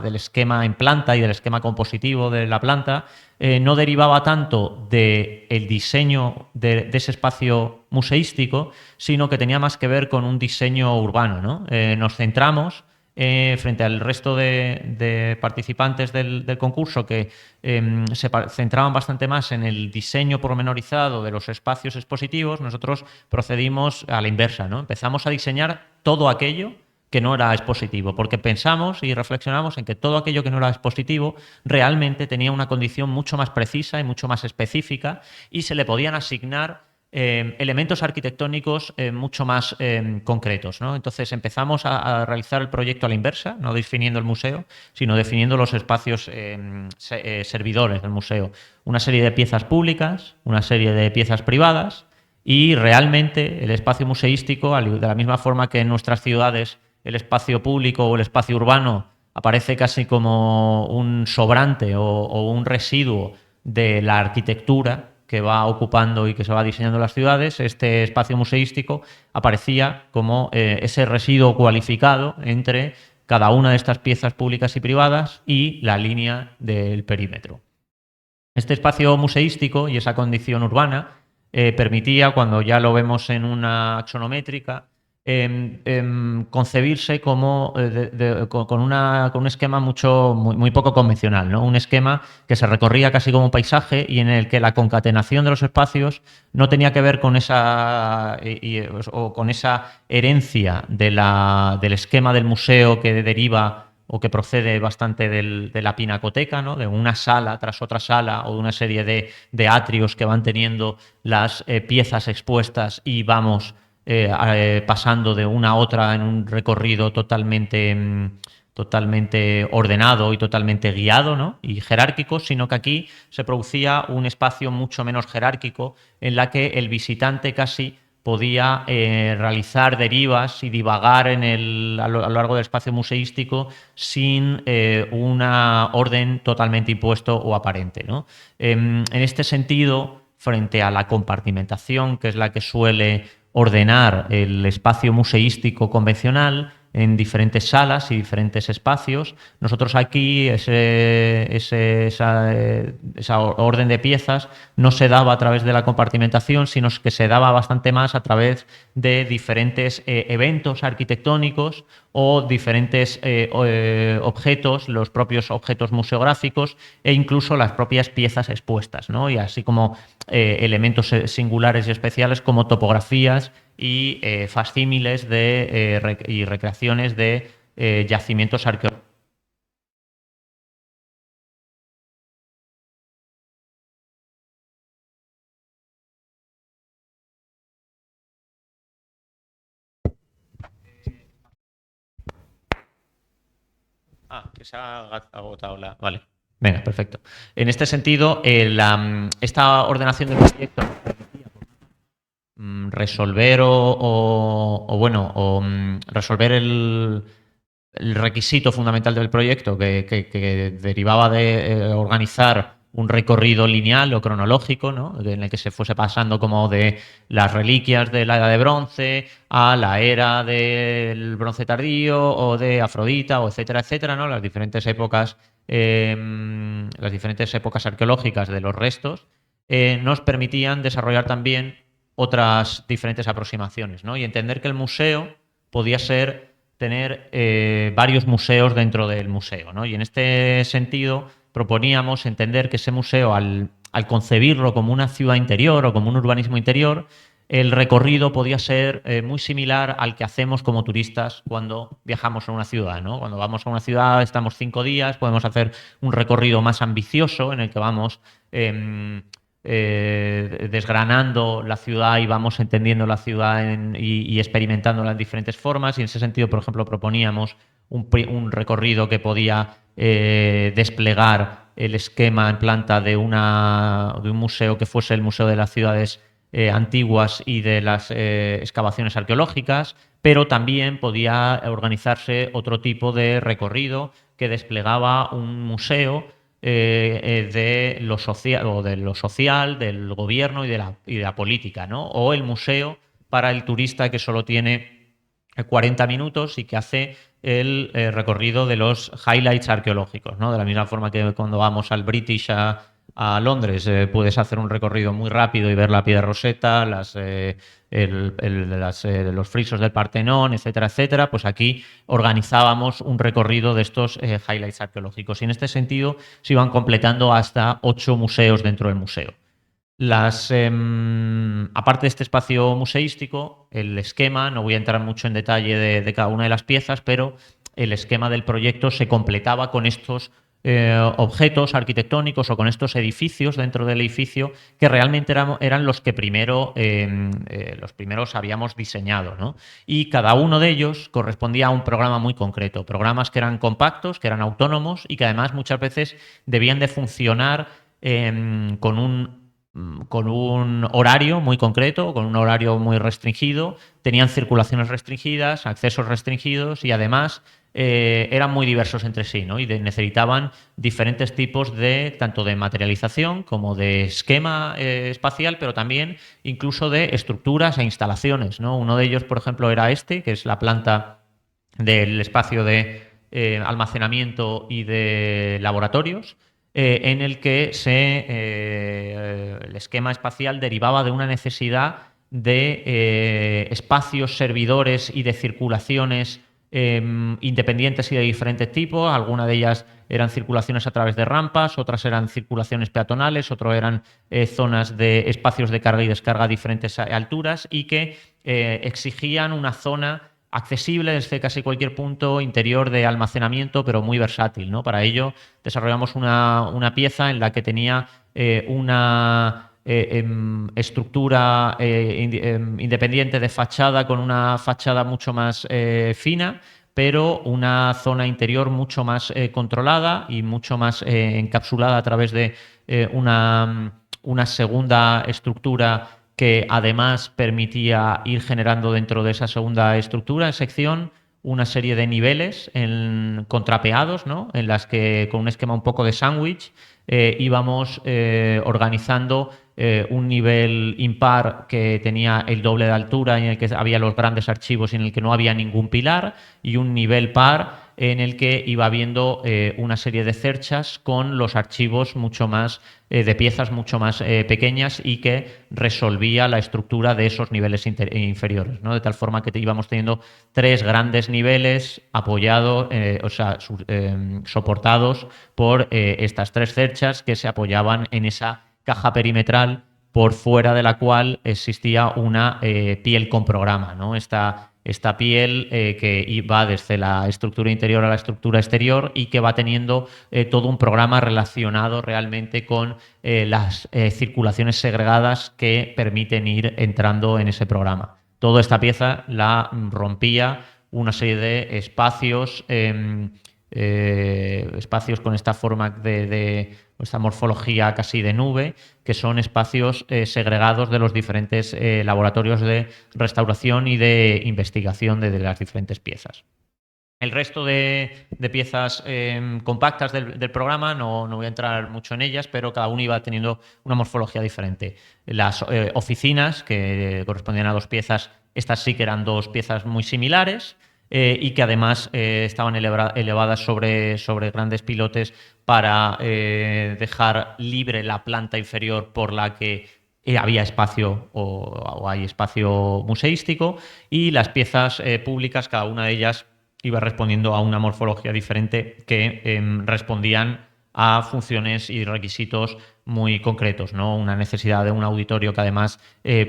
en planta y del esquema compositivo de la planta, no derivaba tanto del diseño de ese espacio museístico, sino que tenía más que ver con un diseño urbano, ¿no? Nos centramos frente al resto de participantes del concurso, que se centraban bastante más en el diseño pormenorizado de los espacios expositivos. Nosotros procedimos a la inversa, ¿no? Empezamos a diseñar todo aquello que no era expositivo, porque pensamos y reflexionamos en que todo aquello que no era expositivo realmente tenía una condición mucho más precisa y mucho más específica, y se le podían asignar elementos arquitectónicos mucho más concretos, ¿no? Entonces empezamos a realizar el proyecto a la inversa, no definiendo el museo, sino definiendo los espacios servidores del museo. Una serie de piezas públicas, una serie de piezas privadas, y realmente el espacio museístico, de la misma forma que en nuestras ciudades el espacio público o el espacio urbano aparece casi como un sobrante o un residuo de la arquitectura que va ocupando y que se va diseñando las ciudades, este espacio museístico aparecía como ese residuo cualificado entre cada una de estas piezas públicas y privadas y la línea del perímetro. Este espacio museístico y esa condición urbana permitía, cuando ya lo vemos en una axonométrica, concebirse como con un esquema muy poco convencional, ¿no? Un esquema que se recorría casi como paisaje y en el que la concatenación de los espacios no tenía que ver con esa, o con esa herencia del esquema del museo que deriva o que procede bastante de la pinacoteca, ¿no? De una sala tras otra sala o de una serie de atrios que van teniendo las piezas expuestas y vamos pasando de una a otra en un recorrido totalmente ordenado y totalmente guiado, ¿no? Y jerárquico, sino que aquí se producía un espacio mucho menos jerárquico en la que el visitante casi podía realizar derivas y divagar a lo largo del espacio museístico sin una orden totalmente impuesto o aparente, ¿no? En este sentido, frente a la compartimentación, que es la que suele ordenar el espacio museístico convencional en diferentes salas y diferentes espacios, nosotros aquí esa orden de piezas no se daba a través de la compartimentación, sino que se daba bastante más a través de diferentes eventos arquitectónicos o diferentes objetos, los propios objetos museográficos e incluso las propias piezas expuestas, ¿no? Y así como elementos singulares y especiales como topografías y facsímiles y recreaciones de yacimientos arqueológicos. Que se ha agotado la... Vale. Venga, perfecto. En este sentido, esta ordenación del proyecto resolver resolver el requisito fundamental del proyecto que derivaba de organizar un recorrido lineal o cronológico, ¿no? En el que se fuese pasando como de las reliquias de la Edad de Bronce a la era del Bronce tardío o de Afrodita, o etcétera, etcétera, ¿no? Las diferentes épocas arqueológicas de los restos nos permitían desarrollar también otras diferentes aproximaciones, ¿no? Y entender que el museo podía tener varios museos dentro del museo, ¿no? Y en este sentido proponíamos entender que ese museo, al concebirlo como una ciudad interior o como un urbanismo interior, el recorrido podía ser muy similar al que hacemos como turistas cuando viajamos a una ciudad, ¿no? Cuando vamos a una ciudad, estamos 5 días, podemos hacer un recorrido más ambicioso en el que vamos desgranando la ciudad y vamos entendiendo la ciudad y experimentándola en diferentes formas. Y en ese sentido, por ejemplo, proponíamos un recorrido que podía desplegar el esquema en planta de un museo que fuese el Museo de las Ciudades Antiguas y de las excavaciones arqueológicas, pero también podía organizarse otro tipo de recorrido que desplegaba un museo de lo social, del gobierno y de la política, ¿no? O el museo para el turista que solo tiene 40 minutos y que hace el recorrido de los highlights arqueológicos, ¿no? De la misma forma que cuando vamos al British a Londres puedes hacer un recorrido muy rápido y ver la piedra Rosetta, los frisos del Partenón, etcétera, etcétera. Pues aquí organizábamos un recorrido de estos highlights arqueológicos y en este sentido se iban completando hasta 8 museos dentro del museo. Aparte de este espacio museístico, el esquema, no voy a entrar mucho en detalle de cada una de las piezas, pero el esquema del proyecto se completaba con estos objetos arquitectónicos o con estos edificios dentro del edificio que realmente eran los que los primeros habíamos diseñado, ¿no? Y cada uno de ellos correspondía a un programa muy concreto, programas que eran compactos, que eran autónomos y que además muchas veces debían de funcionar con un horario muy concreto, con un horario muy restringido, tenían circulaciones restringidas, accesos restringidos y además eran muy diversos entre sí, ¿no? Y necesitaban diferentes tipos de, tanto de materialización como de esquema espacial, pero también incluso de estructuras e instalaciones, ¿no? Uno de ellos, por ejemplo, era este, que es la planta del espacio de almacenamiento y de laboratorios, en el que el esquema espacial derivaba de una necesidad de espacios, servidores y de circulaciones independientes y de diferentes tipos. Algunas de ellas eran circulaciones a través de rampas, otras eran circulaciones peatonales, otras eran zonas de espacios de carga y descarga a diferentes alturas y que exigían una zona accesible desde casi cualquier punto interior de almacenamiento, pero muy versátil, ¿no? Para ello desarrollamos una pieza en la que tenía una estructura independiente de fachada, con una fachada mucho más fina, pero una zona interior mucho más controlada y mucho más encapsulada a través de una segunda estructura que además permitía ir generando dentro de esa segunda estructura en sección una serie de niveles contrapeados, ¿no? En las que con un esquema un poco de sándwich íbamos organizando un nivel impar que tenía el doble de altura, en el que había los grandes archivos y en el que no había ningún pilar, y un nivel par en el que iba habiendo una serie de cerchas con los archivos mucho más de piezas mucho más pequeñas y que resolvía la estructura de esos niveles inferiores, ¿no? De tal forma que íbamos teniendo tres grandes niveles apoyados, soportados por estas tres cerchas que se apoyaban en esa caja perimetral por fuera de la cual existía una piel con programa, ¿no? Esta piel que va desde la estructura interior a la estructura exterior y que va teniendo todo un programa relacionado realmente con las circulaciones segregadas que permiten ir entrando en ese programa. Toda esta pieza la rompía una serie de espacios, espacios con esta forma esta morfología casi de nube, que son espacios segregados de los diferentes laboratorios de restauración y de investigación de las diferentes piezas. El resto de piezas compactas del programa no voy a entrar mucho en ellas, pero cada uno iba teniendo una morfología diferente. Las oficinas, que correspondían a dos piezas, estas sí que eran dos piezas muy similares, y que además estaban elevadas sobre grandes pilotes para dejar libre la planta inferior por la que había espacio o hay espacio museístico, y las piezas públicas, cada una de ellas iba respondiendo a una morfología diferente que respondían a funciones y requisitos muy concretos, ¿no? Una necesidad de un auditorio que además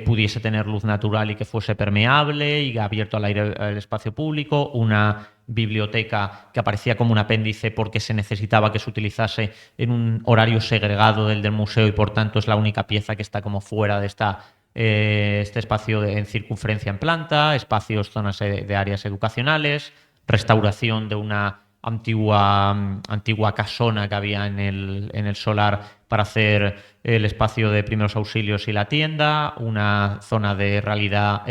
pudiese tener luz natural y que fuese permeable y abierto al aire, al espacio público, una biblioteca que aparecía como un apéndice porque se necesitaba que se utilizase en un horario segregado del museo y por tanto es la única pieza que está como fuera de este espacio en circunferencia en planta, espacios, zonas de áreas educacionales, restauración de una antigua casona que había en el solar para hacer el espacio de primeros auxilios y la tienda, una zona de realidad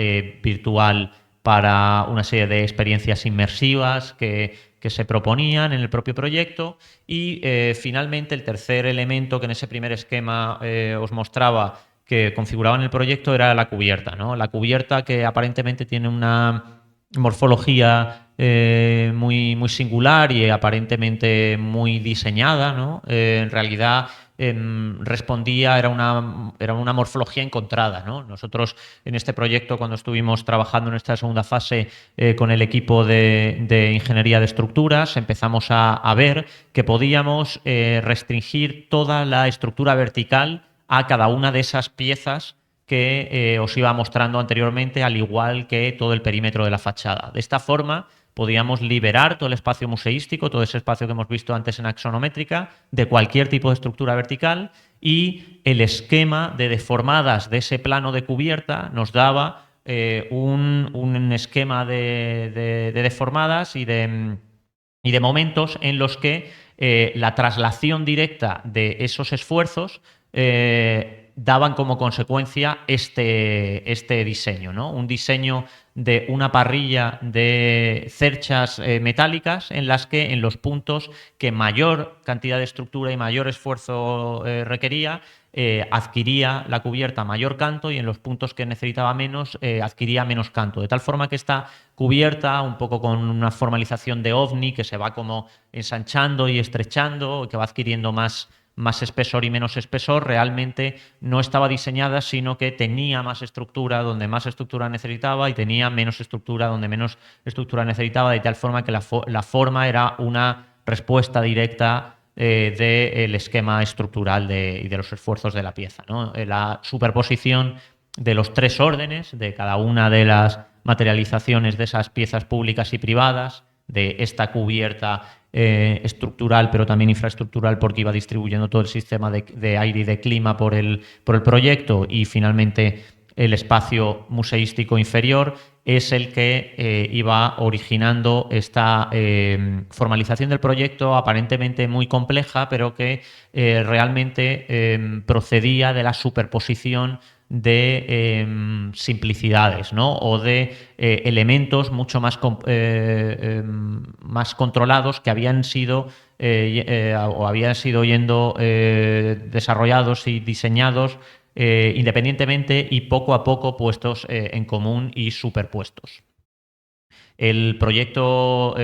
virtual para una serie de experiencias inmersivas que se proponían en el propio proyecto, y finalmente el tercer elemento que en ese primer esquema os mostraba que configuraba en el proyecto era la cubierta, ¿no? La cubierta, que aparentemente tiene una morfología muy singular y aparentemente muy diseñada, ¿no? En realidad respondía, era una morfología encontrada, ¿no? Nosotros en este proyecto, cuando estuvimos trabajando en esta segunda fase con el equipo de ingeniería de estructuras, empezamos a ver que podíamos restringir toda la estructura vertical a cada una de esas piezas que os iba mostrando anteriormente, al igual que todo el perímetro de la fachada. De esta forma podíamos liberar todo el espacio museístico, todo ese espacio que hemos visto antes en axonométrica, de cualquier tipo de estructura vertical, y el esquema de deformadas de ese plano de cubierta nos daba un esquema de deformadas y de momentos en los que la traslación directa de esos esfuerzos daban como consecuencia este diseño, ¿no? Un diseño de una parrilla de cerchas metálicas en las que en los puntos que mayor cantidad de estructura y mayor esfuerzo requería, adquiría la cubierta mayor canto y en los puntos que necesitaba menos, adquiría menos canto. De tal forma que esta cubierta, un poco con una formalización de ovni que se va como ensanchando y estrechando, que va adquiriendo más espesor y menos espesor, realmente no estaba diseñada, sino que tenía más estructura donde más estructura necesitaba y tenía menos estructura donde menos estructura necesitaba, de tal forma que la forma era una respuesta directa del esquema estructural y de los esfuerzos de la pieza, ¿no? La superposición de los tres órdenes de cada una de las materializaciones de esas piezas públicas y privadas, de esta cubierta estructural, pero también infraestructural, porque iba distribuyendo todo el sistema de aire y de clima por el proyecto, y finalmente el espacio museístico inferior es el que iba originando esta formalización del proyecto, aparentemente muy compleja, pero que realmente procedía de la superposición de simplicidades, ¿no? O de elementos mucho más controlados que habían sido o habían sido yendo desarrollados y diseñados independientemente y poco a poco puestos en común y superpuestos. El proyecto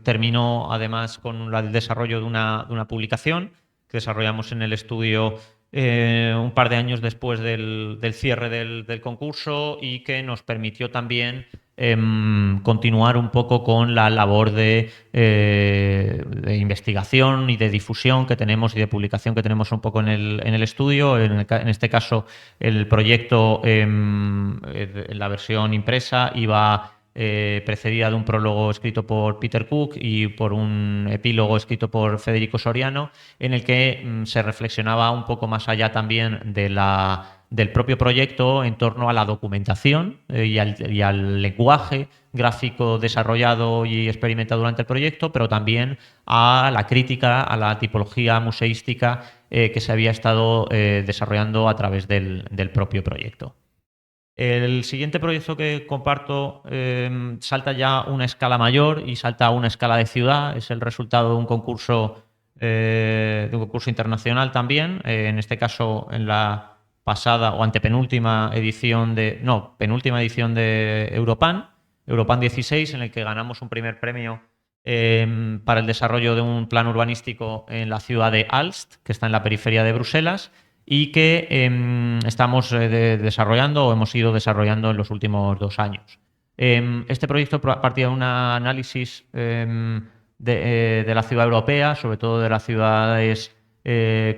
terminó además con el desarrollo de una publicación que desarrollamos en el estudio un par de años después del cierre del concurso, y que nos permitió también continuar un poco con la labor de investigación y de difusión que tenemos y de publicación que tenemos un poco en el estudio. En este caso, el proyecto en la versión impresa iba precedida de un prólogo escrito por Peter Cook y por un epílogo escrito por Federico Soriano, en el que se reflexionaba un poco más allá también del propio proyecto en torno a la documentación y al lenguaje gráfico desarrollado y experimentado durante el proyecto, pero también a la crítica, a la tipología museística que se había estado desarrollando a través del propio proyecto. El siguiente proyecto que comparto salta ya una escala mayor y salta a una escala de ciudad. Es el resultado de un concurso internacional también. En este caso, en la pasada o antepenúltima edición penúltima edición de Europan 16, en el que ganamos un primer premio para el desarrollo de un plan urbanístico en la ciudad de Aalst, que está en la periferia de Bruselas, y que estamos desarrollando o hemos ido desarrollando en los últimos 2 años. Este proyecto partía de un análisis de la ciudad europea, sobre todo de las ciudades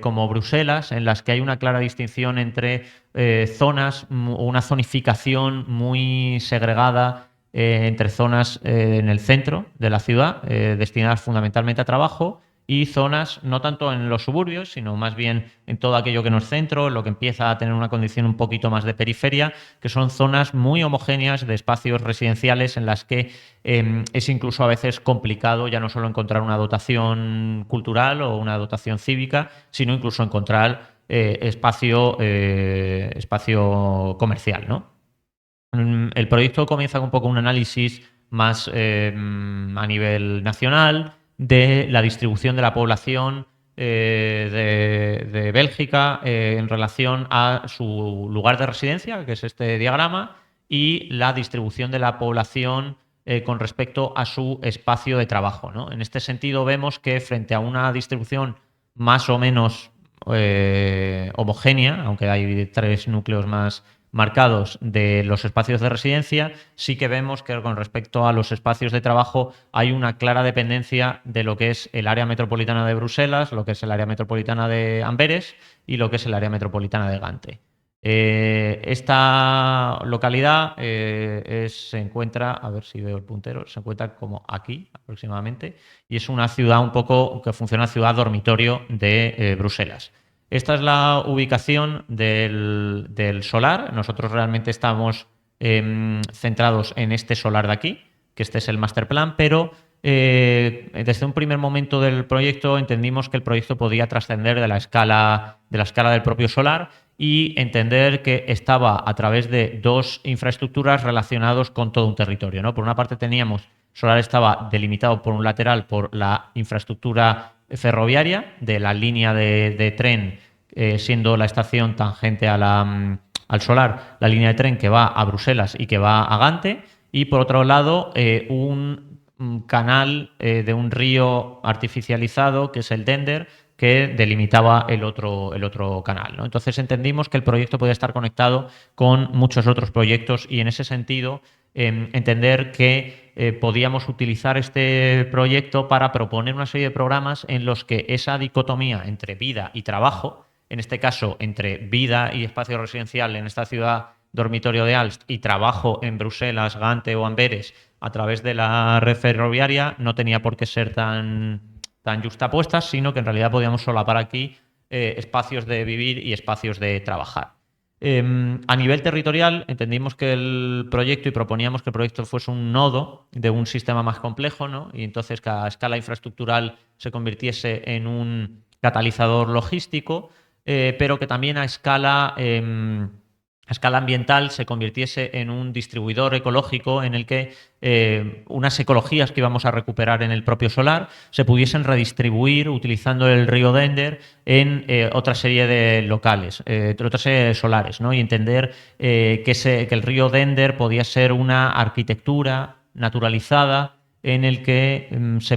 como Bruselas, en las que hay una clara distinción entre zonas, una zonificación muy segregada entre zonas en el centro de la ciudad, destinadas fundamentalmente a trabajo, y zonas no tanto en los suburbios, sino más bien en todo aquello que no es centro, lo que empieza a tener una condición un poquito más de periferia, que son zonas muy homogéneas de espacios residenciales en las que es incluso a veces complicado ya no solo encontrar una dotación cultural o una dotación cívica, sino incluso encontrar espacio comercial, ¿no? El proyecto comienza con un poco un análisis más a nivel nacional de la distribución de la población de Bélgica en relación a su lugar de residencia, que es este diagrama, y la distribución de la población con respecto a su espacio de trabajo, ¿no? En este sentido, vemos que frente a una distribución más o menos homogénea, aunque hay 3 núcleos más marcados de los espacios de residencia, sí que vemos que con respecto a los espacios de trabajo hay una clara dependencia de lo que es el área metropolitana de Bruselas, lo que es el área metropolitana de Amberes y lo que es el área metropolitana de Gante. Esta localidad se encuentra, a ver si veo el puntero, se encuentra como aquí aproximadamente, y es una ciudad un poco que funciona ciudad dormitorio de Bruselas. Esta es la ubicación del solar. Nosotros realmente estamos centrados en este solar de aquí, que este es el master plan, pero desde un primer momento del proyecto entendimos que el proyecto podía trascender de la escala del propio solar, y entender que estaba a través de dos infraestructuras relacionados con todo un territorio, ¿no? Por una parte teníamos, Solar estaba delimitado por un lateral por la infraestructura ferroviaria de la línea de tren, siendo la estación tangente a al Solar, la línea de tren que va a Bruselas y que va a Gante, y por otro lado un canal de un río artificializado que es el Dender, que delimitaba el otro canal, ¿no? Entonces entendimos que el proyecto podía estar conectado con muchos otros proyectos y en ese sentido entender que podíamos utilizar este proyecto para proponer una serie de programas en los que esa dicotomía entre vida y trabajo, en este caso entre vida y espacio residencial en esta ciudad dormitorio de Aalst y trabajo en Bruselas, Gante o Amberes a través de la red ferroviaria, no tenía por qué ser tan justapuestas, sino que en realidad podíamos solapar aquí espacios de vivir y espacios de trabajar. A nivel territorial entendimos que el proyecto y proponíamos que el proyecto fuese un nodo de un sistema más complejo, ¿no? Y entonces que a escala infraestructural se convirtiese en un catalizador logístico, pero que también a escala ambiental se convirtiese en un distribuidor ecológico en el que unas ecologías que íbamos a recuperar en el propio Solar se pudiesen redistribuir utilizando el río Dender en otra serie de locales, otra serie de solares, ¿no? Y entender que el río Dender podía ser una arquitectura naturalizada en el que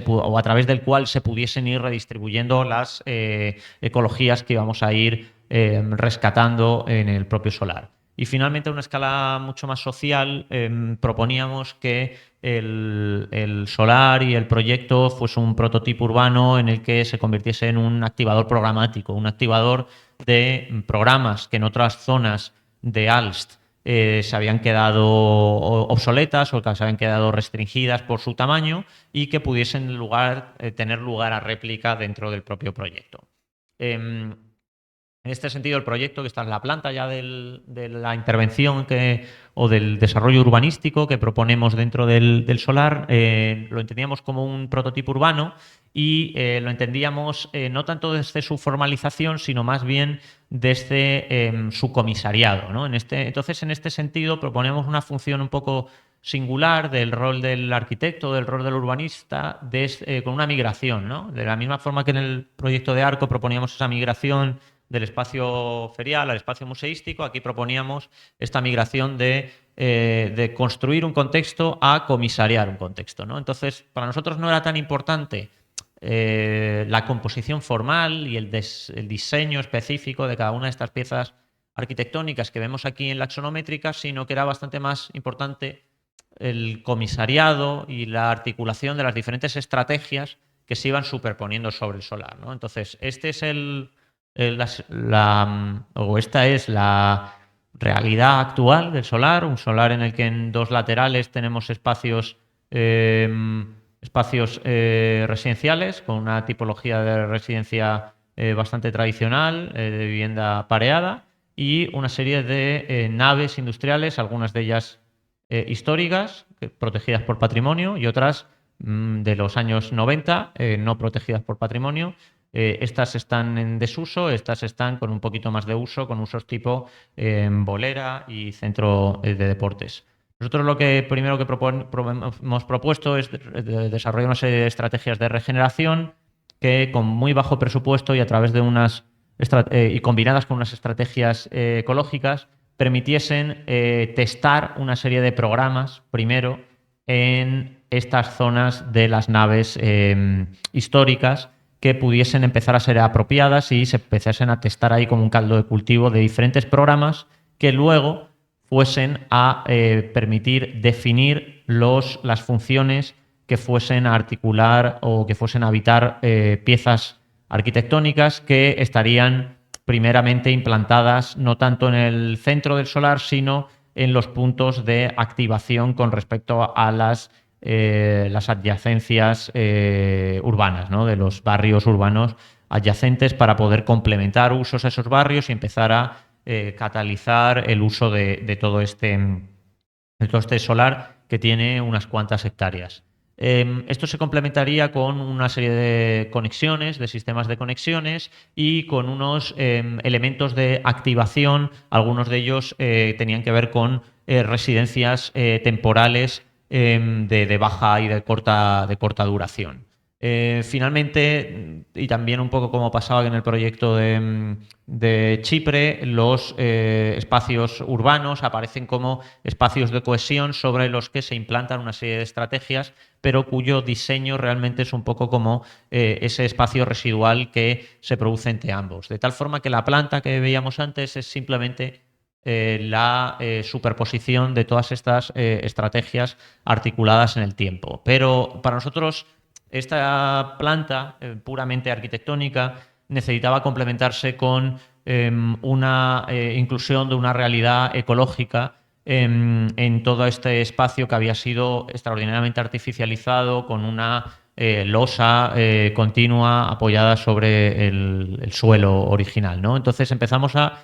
o a través del cual se pudiesen ir redistribuyendo las ecologías que íbamos a ir rescatando en el propio Solar. Y finalmente, a una escala mucho más social, proponíamos que el Solar y el proyecto fuese un prototipo urbano en el que se convirtiese en un activador programático, un activador de programas que en otras zonas de Aalst se habían quedado obsoletas o que se habían quedado restringidas por su tamaño y que pudiesen tener lugar a réplica dentro del propio proyecto. En este sentido, el proyecto, que está en la planta ya de la intervención o del desarrollo urbanístico que proponemos dentro del Solar, lo entendíamos como un prototipo urbano y lo entendíamos no tanto desde su formalización, sino más bien desde su comisariado, ¿no? Entonces, en este sentido, proponemos una función un poco singular del rol del arquitecto, del rol del urbanista, con una migración, ¿no? De la misma forma que en el proyecto de Arco proponíamos esa migración del espacio ferial al espacio museístico, aquí proponíamos esta migración de construir un contexto a comisariar un contexto, ¿no? Entonces, para nosotros no era tan importante la composición formal y el diseño específico de cada una de estas piezas arquitectónicas que vemos aquí en la axonométrica, sino que era bastante más importante el comisariado y la articulación de las diferentes estrategias que se iban superponiendo sobre el Solar, ¿no? Entonces, esta es la realidad actual del Solar, un Solar en el que en dos laterales tenemos espacios residenciales con una tipología de residencia bastante tradicional, de vivienda pareada, y una serie de naves industriales, algunas de ellas históricas, protegidas por patrimonio, y otras de los años 90, no protegidas por patrimonio. Estas están en desuso, estas están con un poquito más de uso, con usos tipo bolera y centro de deportes. Nosotros lo que primero que hemos propuesto es desarrollar una serie de estrategias de regeneración que con muy bajo presupuesto y a través de y combinadas con unas estrategias ecológicas permitiesen testar una serie de programas primero en estas zonas de las naves históricas que pudiesen empezar a ser apropiadas y se empezasen a testar ahí como un caldo de cultivo de diferentes programas que luego fuesen a permitir definir las funciones que fuesen a articular o que fuesen a habitar piezas arquitectónicas que estarían primeramente implantadas no tanto en el centro del Solar, sino en los puntos de activación con respecto a las adyacencias urbanas, ¿no? De los barrios urbanos adyacentes para poder complementar usos a esos barrios y empezar a catalizar el uso de todo este Solar que tiene unas cuantas hectáreas. Esto se complementaría con una serie de conexiones, de sistemas de conexiones y con unos elementos de activación. Algunos de ellos tenían que ver con residencias temporales de baja y de corta duración. Finalmente, y también un poco como pasaba en el proyecto de Chipre, los espacios urbanos aparecen como espacios de cohesión sobre los que se implantan una serie de estrategias, pero cuyo diseño realmente es un poco como ese espacio residual que se produce entre ambos. De tal forma que la planta que veíamos antes es simplemente la superposición de todas estas estrategias articuladas en el tiempo. Pero para nosotros esta planta puramente arquitectónica necesitaba complementarse con una inclusión de una realidad ecológica en todo este espacio que había sido extraordinariamente artificializado con una losa continua apoyada sobre el suelo original, ¿no? Entonces empezamos a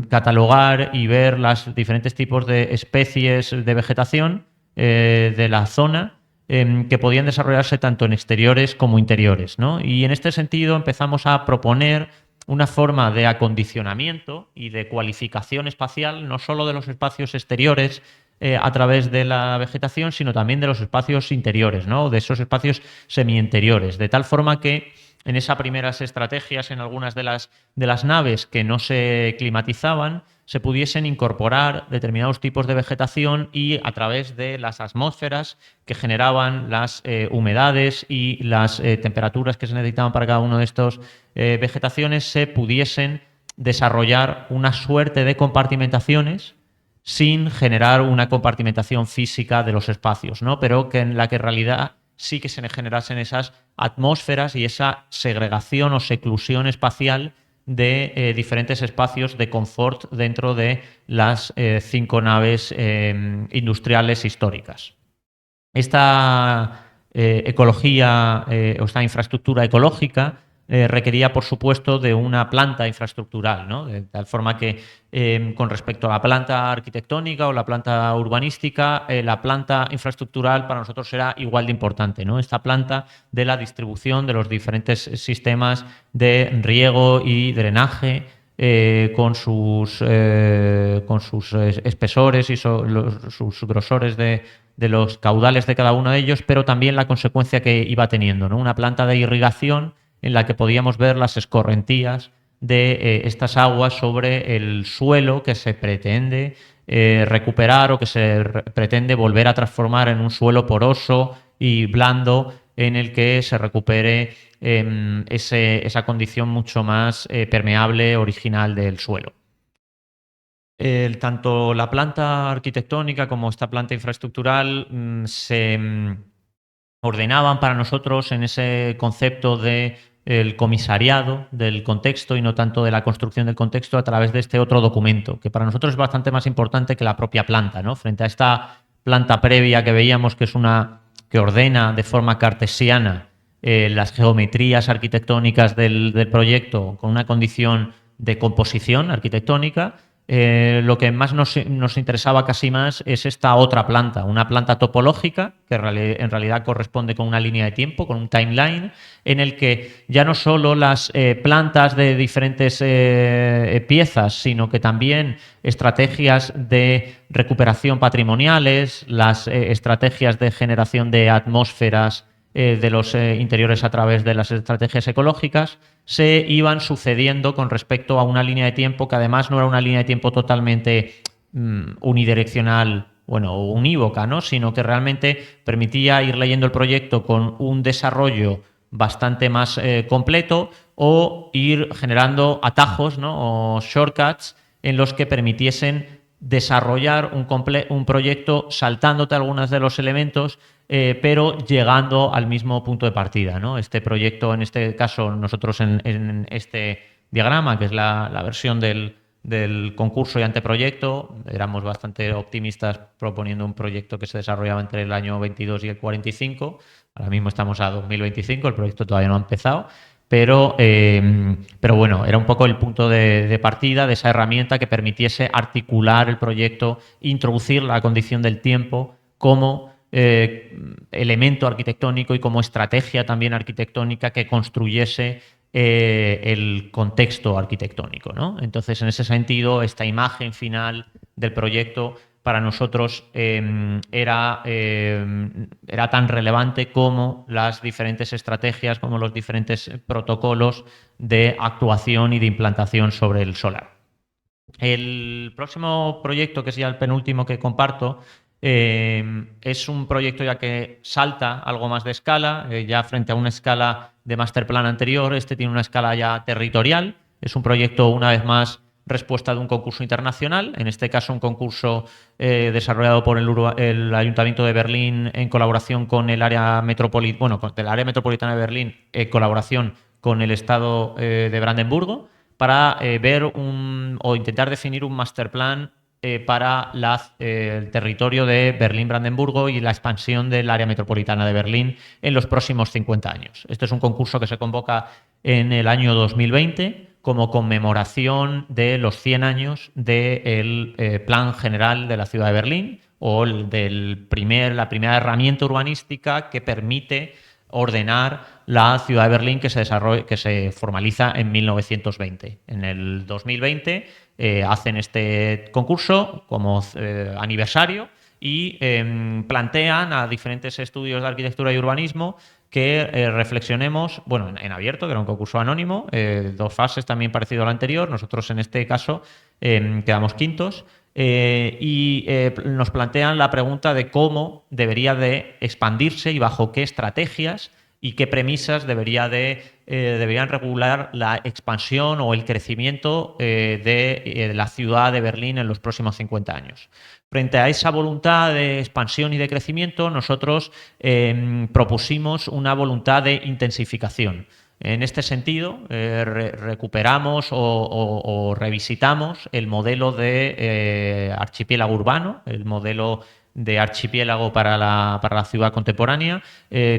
catalogar y ver los diferentes tipos de especies de vegetación de la zona que podían desarrollarse tanto en exteriores como interiores, ¿no? Y en este sentido empezamos a proponer una forma de acondicionamiento y de cualificación espacial, no solo de los espacios exteriores a través de la vegetación, sino también de los espacios interiores, ¿no? De esos espacios semi-interiores, de tal forma que en esas primeras estrategias, en algunas de las naves que no se climatizaban, se pudiesen incorporar determinados tipos de vegetación y a través de las atmósferas que generaban las humedades y las temperaturas que se necesitaban para cada uno de estos vegetaciones se pudiesen desarrollar una suerte de compartimentaciones sin generar una compartimentación física de los espacios, ¿no? Pero que en la que en realidad sí que se generasen esas atmósferas y esa segregación o seclusión espacial de diferentes espacios de confort dentro de las 5 naves industriales históricas. Esta ecología o esta infraestructura ecológica requería, por supuesto, de una planta infraestructural, ¿no? De tal forma que con respecto a la planta arquitectónica o la planta urbanística, la planta infraestructural para nosotros era igual de importante, ¿no? Esta planta de la distribución de los diferentes sistemas de riego y drenaje con sus espesores y sus grosores de los caudales de cada uno de ellos, pero también la consecuencia que iba teniendo, ¿no? Una planta de irrigación en la que podíamos ver las escorrentías de estas aguas sobre el suelo que se pretende recuperar o que se pretende volver a transformar en un suelo poroso y blando en el que se recupere esa condición mucho más permeable original del suelo. Tanto la planta arquitectónica como esta planta infraestructural se ordenaban para nosotros en ese concepto de el comisariado del contexto y no tanto de la construcción del contexto a través de este otro documento, que para nosotros es bastante más importante que la propia planta, ¿no? Frente a esta planta previa que veíamos, que es una que ordena de forma cartesiana las geometrías arquitectónicas del proyecto con una condición de composición arquitectónica. Lo que más nos interesaba casi más es esta otra planta, una planta topológica que en realidad corresponde con una línea de tiempo, con un timeline, en el que ya no solo las plantas de diferentes piezas, sino que también estrategias de recuperación patrimoniales, las estrategias de generación de atmósferas de los interiores a través de las estrategias ecológicas se iban sucediendo con respecto a una línea de tiempo que además no era una línea de tiempo totalmente unidireccional, bueno, o unívoca, ¿no? Sino que realmente permitía ir leyendo el proyecto con un desarrollo bastante más completo o ir generando atajos, ¿no? O shortcuts en los que permitiesen desarrollar un proyecto saltándote algunos de los elementos pero llegando al mismo punto de partida, ¿no? Este proyecto, en este caso, nosotros en este diagrama, que es la versión del concurso y anteproyecto, éramos bastante optimistas proponiendo un proyecto que se desarrollaba entre el año 22 y el 45. Ahora mismo estamos a 2025, el proyecto todavía no ha empezado. Pero bueno, era un poco el punto de partida de esa herramienta que permitiese articular el proyecto, introducir la condición del tiempo como elemento arquitectónico y como estrategia también arquitectónica que construyese el contexto arquitectónico, ¿no? Entonces, en ese sentido, esta imagen final del proyecto para nosotros era tan relevante como las diferentes estrategias, como los diferentes protocolos de actuación y de implantación sobre el solar. El próximo proyecto, que es ya el penúltimo que comparto, es un proyecto ya que salta algo más de escala, ya frente a una escala de master plan anterior. Este tiene una escala ya territorial. Es un proyecto, una vez más, respuesta de un concurso internacional, en este caso un concurso desarrollado por el Ayuntamiento de Berlín en colaboración con el área metropolitana, bueno, del área metropolitana de Berlín, en colaboración con el Estado de Brandenburgo, para ver o intentar definir un master plan para el territorio de Berlín-Brandenburgo y la expansión del área metropolitana de Berlín en los próximos 50 años. Este es un concurso que se convoca en el año 2020 como conmemoración de los 100 años del Plan General de la Ciudad de Berlín, o la primera herramienta urbanística que permite ordenar la ciudad de Berlín, que se formaliza en 1920. En el 2020 hacen este concurso como aniversario y plantean a diferentes estudios de arquitectura y urbanismo que reflexionemos, bueno, en abierto, que era un concurso anónimo, 2 fases también parecido al anterior. Nosotros en este caso quedamos quintos. Nos plantean la pregunta de cómo debería de expandirse y bajo qué estrategias y qué premisas deberían regular la expansión o el crecimiento de la ciudad de Berlín en los próximos 50 años. Frente a esa voluntad de expansión y de crecimiento, nosotros propusimos una voluntad de intensificación. En este sentido, recuperamos o revisitamos el modelo de archipiélago urbano, el modelo de archipiélago para la ciudad contemporánea,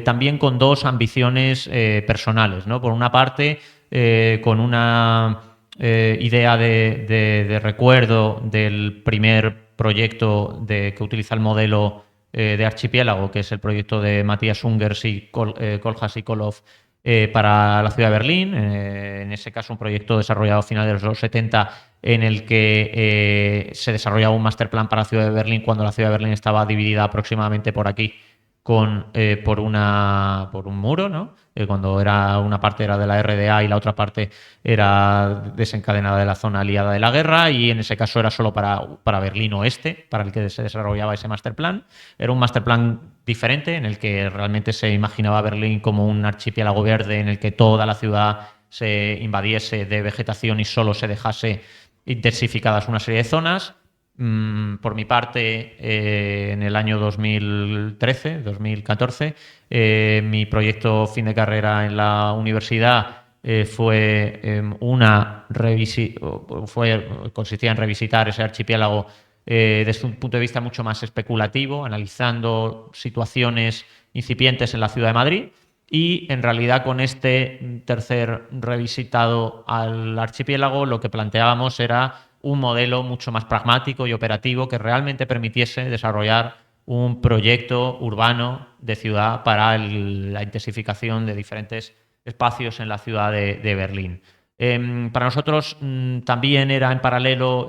también con 2 ambiciones personales, ¿no? Por una parte, con una idea de recuerdo del primer proyecto que utiliza el modelo de archipiélago, que es el proyecto de Matthias Ungers y Kohlhaas y Koloff, para la ciudad de Berlín, en ese caso un proyecto desarrollado a finales de los 70 en el que se desarrollaba un master plan para la ciudad de Berlín cuando la ciudad de Berlín estaba dividida aproximadamente por aquí por un muro, ¿no? Cuando una parte era de la RDA y la otra parte era desencadenada de la zona aliada de la guerra, y en ese caso era solo para Berlín Oeste, para el que se desarrollaba ese master plan. Era un master plan diferente en el que realmente se imaginaba Berlín como un archipiélago verde en el que toda la ciudad se invadiese de vegetación y solo se dejase intensificadas una serie de zonas. Por mi parte, en el año 2013, 2014, mi proyecto fin de carrera en la universidad consistía en revisitar ese archipiélago desde un punto de vista mucho más especulativo, analizando situaciones incipientes en la ciudad de Madrid. Y en realidad, con este tercer revisitado al archipiélago, lo que planteábamos era un modelo mucho más pragmático y operativo que realmente permitiese desarrollar un proyecto urbano de ciudad para la intensificación de diferentes espacios en la ciudad de Berlín. Para nosotros también era en paralelo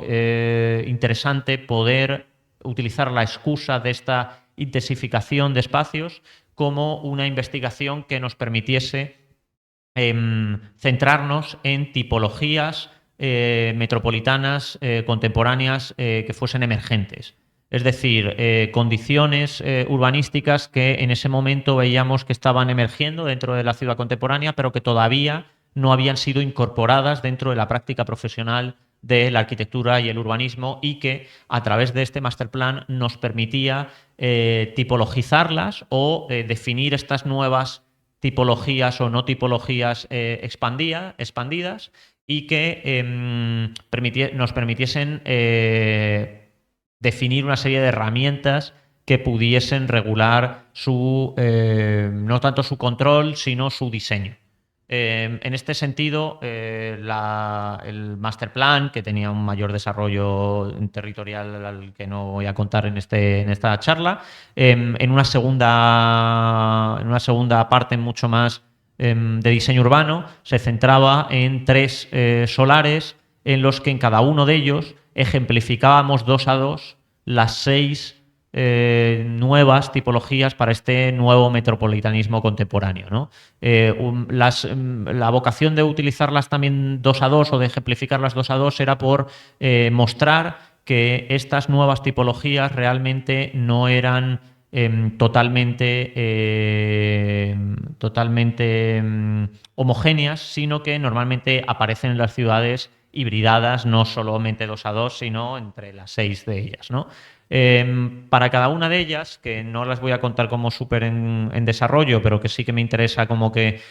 interesante poder utilizar la excusa de esta intensificación de espacios como una investigación que nos permitiese centrarnos en tipologías metropolitanas contemporáneas que fuesen emergentes. Es decir, condiciones urbanísticas que en ese momento veíamos que estaban emergiendo dentro de la ciudad contemporánea, pero que todavía no habían sido incorporadas dentro de la práctica profesional de la arquitectura y el urbanismo, y que a través de este master plan nos permitía tipologizarlas o definir estas nuevas tipologías o no tipologías expandidas, y que nos permitiesen definir una serie de herramientas que pudiesen regular no tanto su control, sino su diseño. En este sentido, el master plan, que tenía un mayor desarrollo territorial al que no voy a contar en esta charla, en una segunda parte mucho más de diseño urbano, se centraba en tres solares en los que en cada uno de ellos ejemplificábamos dos a dos las seis nuevas tipologías para este nuevo metropolitanismo contemporáneo, ¿no? La vocación de utilizarlas también dos a dos o de ejemplificarlas dos a dos era por mostrar que estas nuevas tipologías realmente no eran totalmente homogéneas, sino que normalmente aparecen en las ciudades hibridadas, no solamente dos a dos, sino entre las seis de ellas, ¿no? Para cada una de ellas, que no las voy a contar como súper en desarrollo, pero que sí que me interesa como que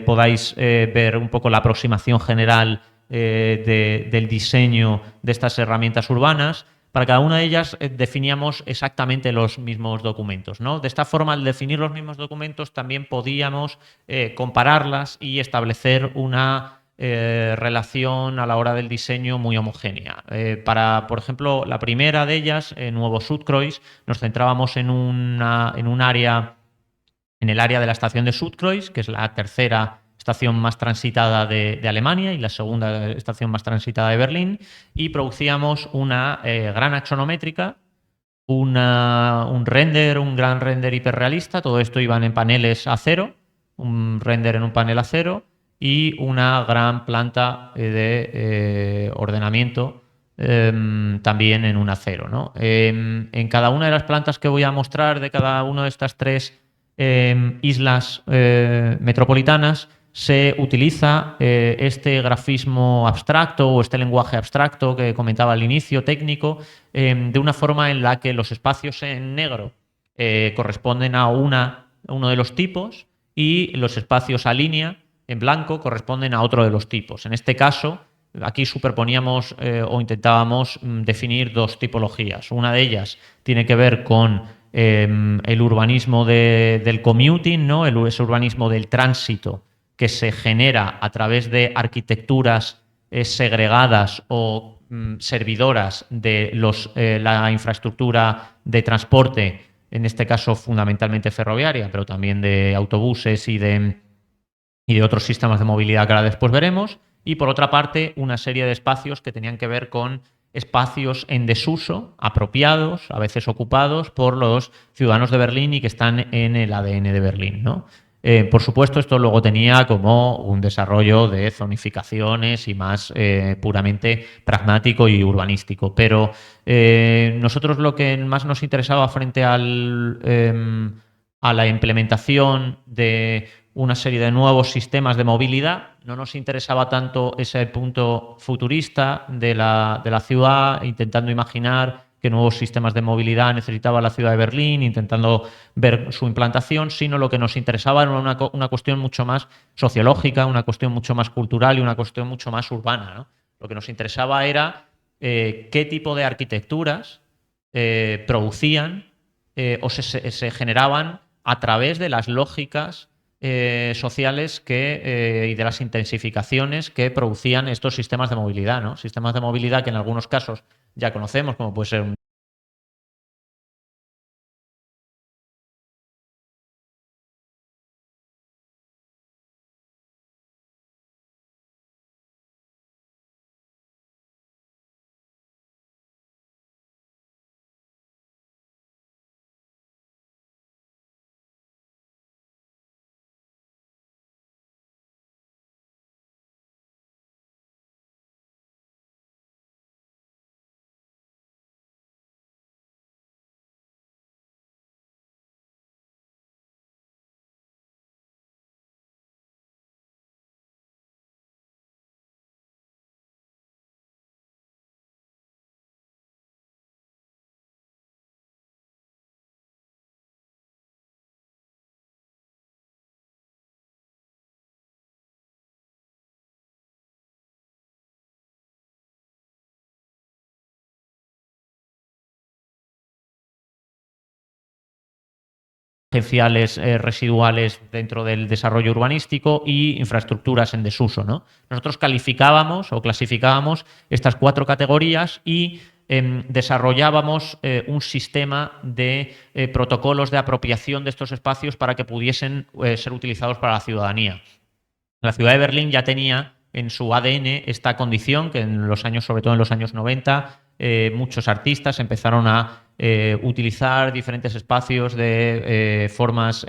podáis ver un poco la aproximación general del diseño de estas herramientas urbanas. Para cada una de ellas definíamos exactamente los mismos documentos, ¿no? De esta forma, al definir los mismos documentos, también podíamos compararlas y establecer una relación a la hora del diseño muy homogénea. Por ejemplo, la primera de ellas, Nuevo Sudkreuz, nos centrábamos en un área, en el área de la estación de Sudkreuz, que es la tercera estación más transitada de Alemania y la segunda estación más transitada de Berlín, y producíamos una gran axonométrica, un gran render hiperrealista, todo esto iban en paneles acero, un render en un panel acero y una gran planta de ordenamiento también en un acero, ¿no? En cada una de las plantas que voy a mostrar de cada una de estas tres islas metropolitanas se utiliza este grafismo abstracto o este lenguaje abstracto que comentaba al inicio, técnico, de una forma en la que los espacios en negro corresponden a uno de los tipos y los espacios a línea en blanco corresponden a otro de los tipos. En este caso, aquí superponíamos o intentábamos definir dos tipologías. Una de ellas tiene que ver con el urbanismo del commuting, ¿no? Ese urbanismo del tránsito que se genera a través de arquitecturas segregadas o servidoras de la infraestructura de transporte, en este caso fundamentalmente ferroviaria, pero también de autobuses y de otros sistemas de movilidad que ahora después veremos. Y por otra parte, una serie de espacios que tenían que ver con espacios en desuso, apropiados, a veces ocupados por los ciudadanos de Berlín y que están en el ADN de Berlín, ¿no? Por supuesto, esto luego tenía como un desarrollo de zonificaciones y más puramente pragmático y urbanístico. Pero nosotros lo que más nos interesaba frente a la implementación de una serie de nuevos sistemas de movilidad, no nos interesaba tanto ese punto futurista de la ciudad, intentando imaginar qué nuevos sistemas de movilidad necesitaba la ciudad de Berlín, intentando ver su implantación, sino lo que nos interesaba era una cuestión mucho más sociológica, una cuestión mucho más cultural y una cuestión mucho más urbana, ¿no? Lo que nos interesaba era qué tipo de arquitecturas producían se generaban a través de las lógicas sociales y de las intensificaciones que producían estos sistemas de movilidad, ¿no? Sistemas de movilidad que en algunos casos ya conocemos, como puede ser un potenciales residuales dentro del desarrollo urbanístico y infraestructuras en desuso, ¿no? Nosotros calificábamos o clasificábamos estas 4 categorías y desarrollábamos un sistema de protocolos de apropiación de estos espacios para que pudiesen ser utilizados para la ciudadanía. La ciudad de Berlín ya tenía en su ADN esta condición que en los años, sobre todo en los años 90, muchos artistas empezaron a utilizar diferentes espacios de formas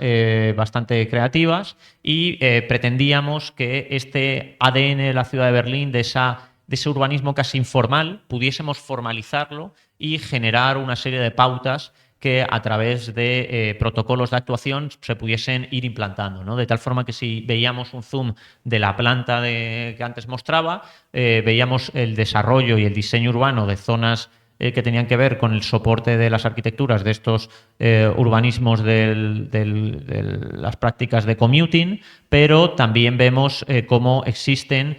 bastante creativas y pretendíamos que este ADN de la ciudad de Berlín, de ese urbanismo casi informal, pudiésemos formalizarlo y generar una serie de pautas que a través de protocolos de actuación se pudiesen ir implantando, ¿no? De tal forma que si veíamos un zoom de la planta que antes mostraba, veíamos el desarrollo y el diseño urbano de zonas que tenían que ver con el soporte de las arquitecturas de estos urbanismos de las prácticas de commuting, pero también vemos cómo existen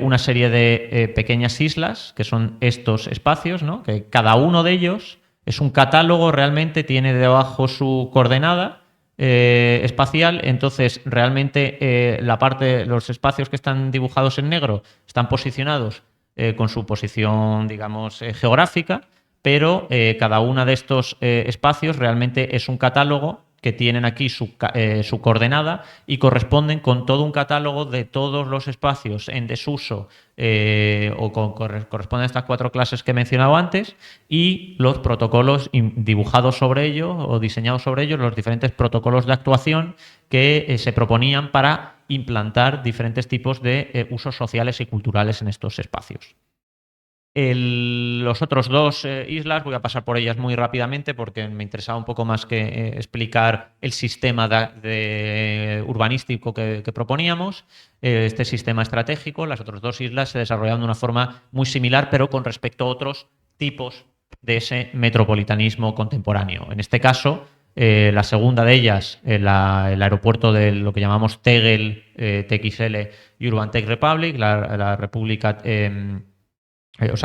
una serie de pequeñas islas, que son estos espacios, ¿no? Que cada uno de ellos es un catálogo, realmente tiene debajo su coordenada espacial, entonces realmente los espacios que están dibujados en negro están posicionados con su posición, digamos, geográfica, pero cada uno de estos espacios realmente es un catálogo que tienen aquí su coordenada y corresponden con todo un catálogo de todos los espacios en desuso corresponden a estas 4 clases que he mencionado antes y los protocolos dibujados sobre ello o diseñados sobre ellos, los diferentes protocolos de actuación que se proponían para implantar diferentes tipos de usos sociales y culturales en estos espacios. Los otros 2 islas, voy a pasar por ellas muy rápidamente porque me interesaba un poco más que explicar el sistema urbanístico que proponíamos. Este sistema estratégico, las otras 2 islas se desarrollaron de una forma muy similar, pero con respecto a otros tipos de ese metropolitanismo contemporáneo. En este caso, la segunda de ellas, el aeropuerto de lo que llamamos Tegel, TXL y Urban Tech Republic, la República...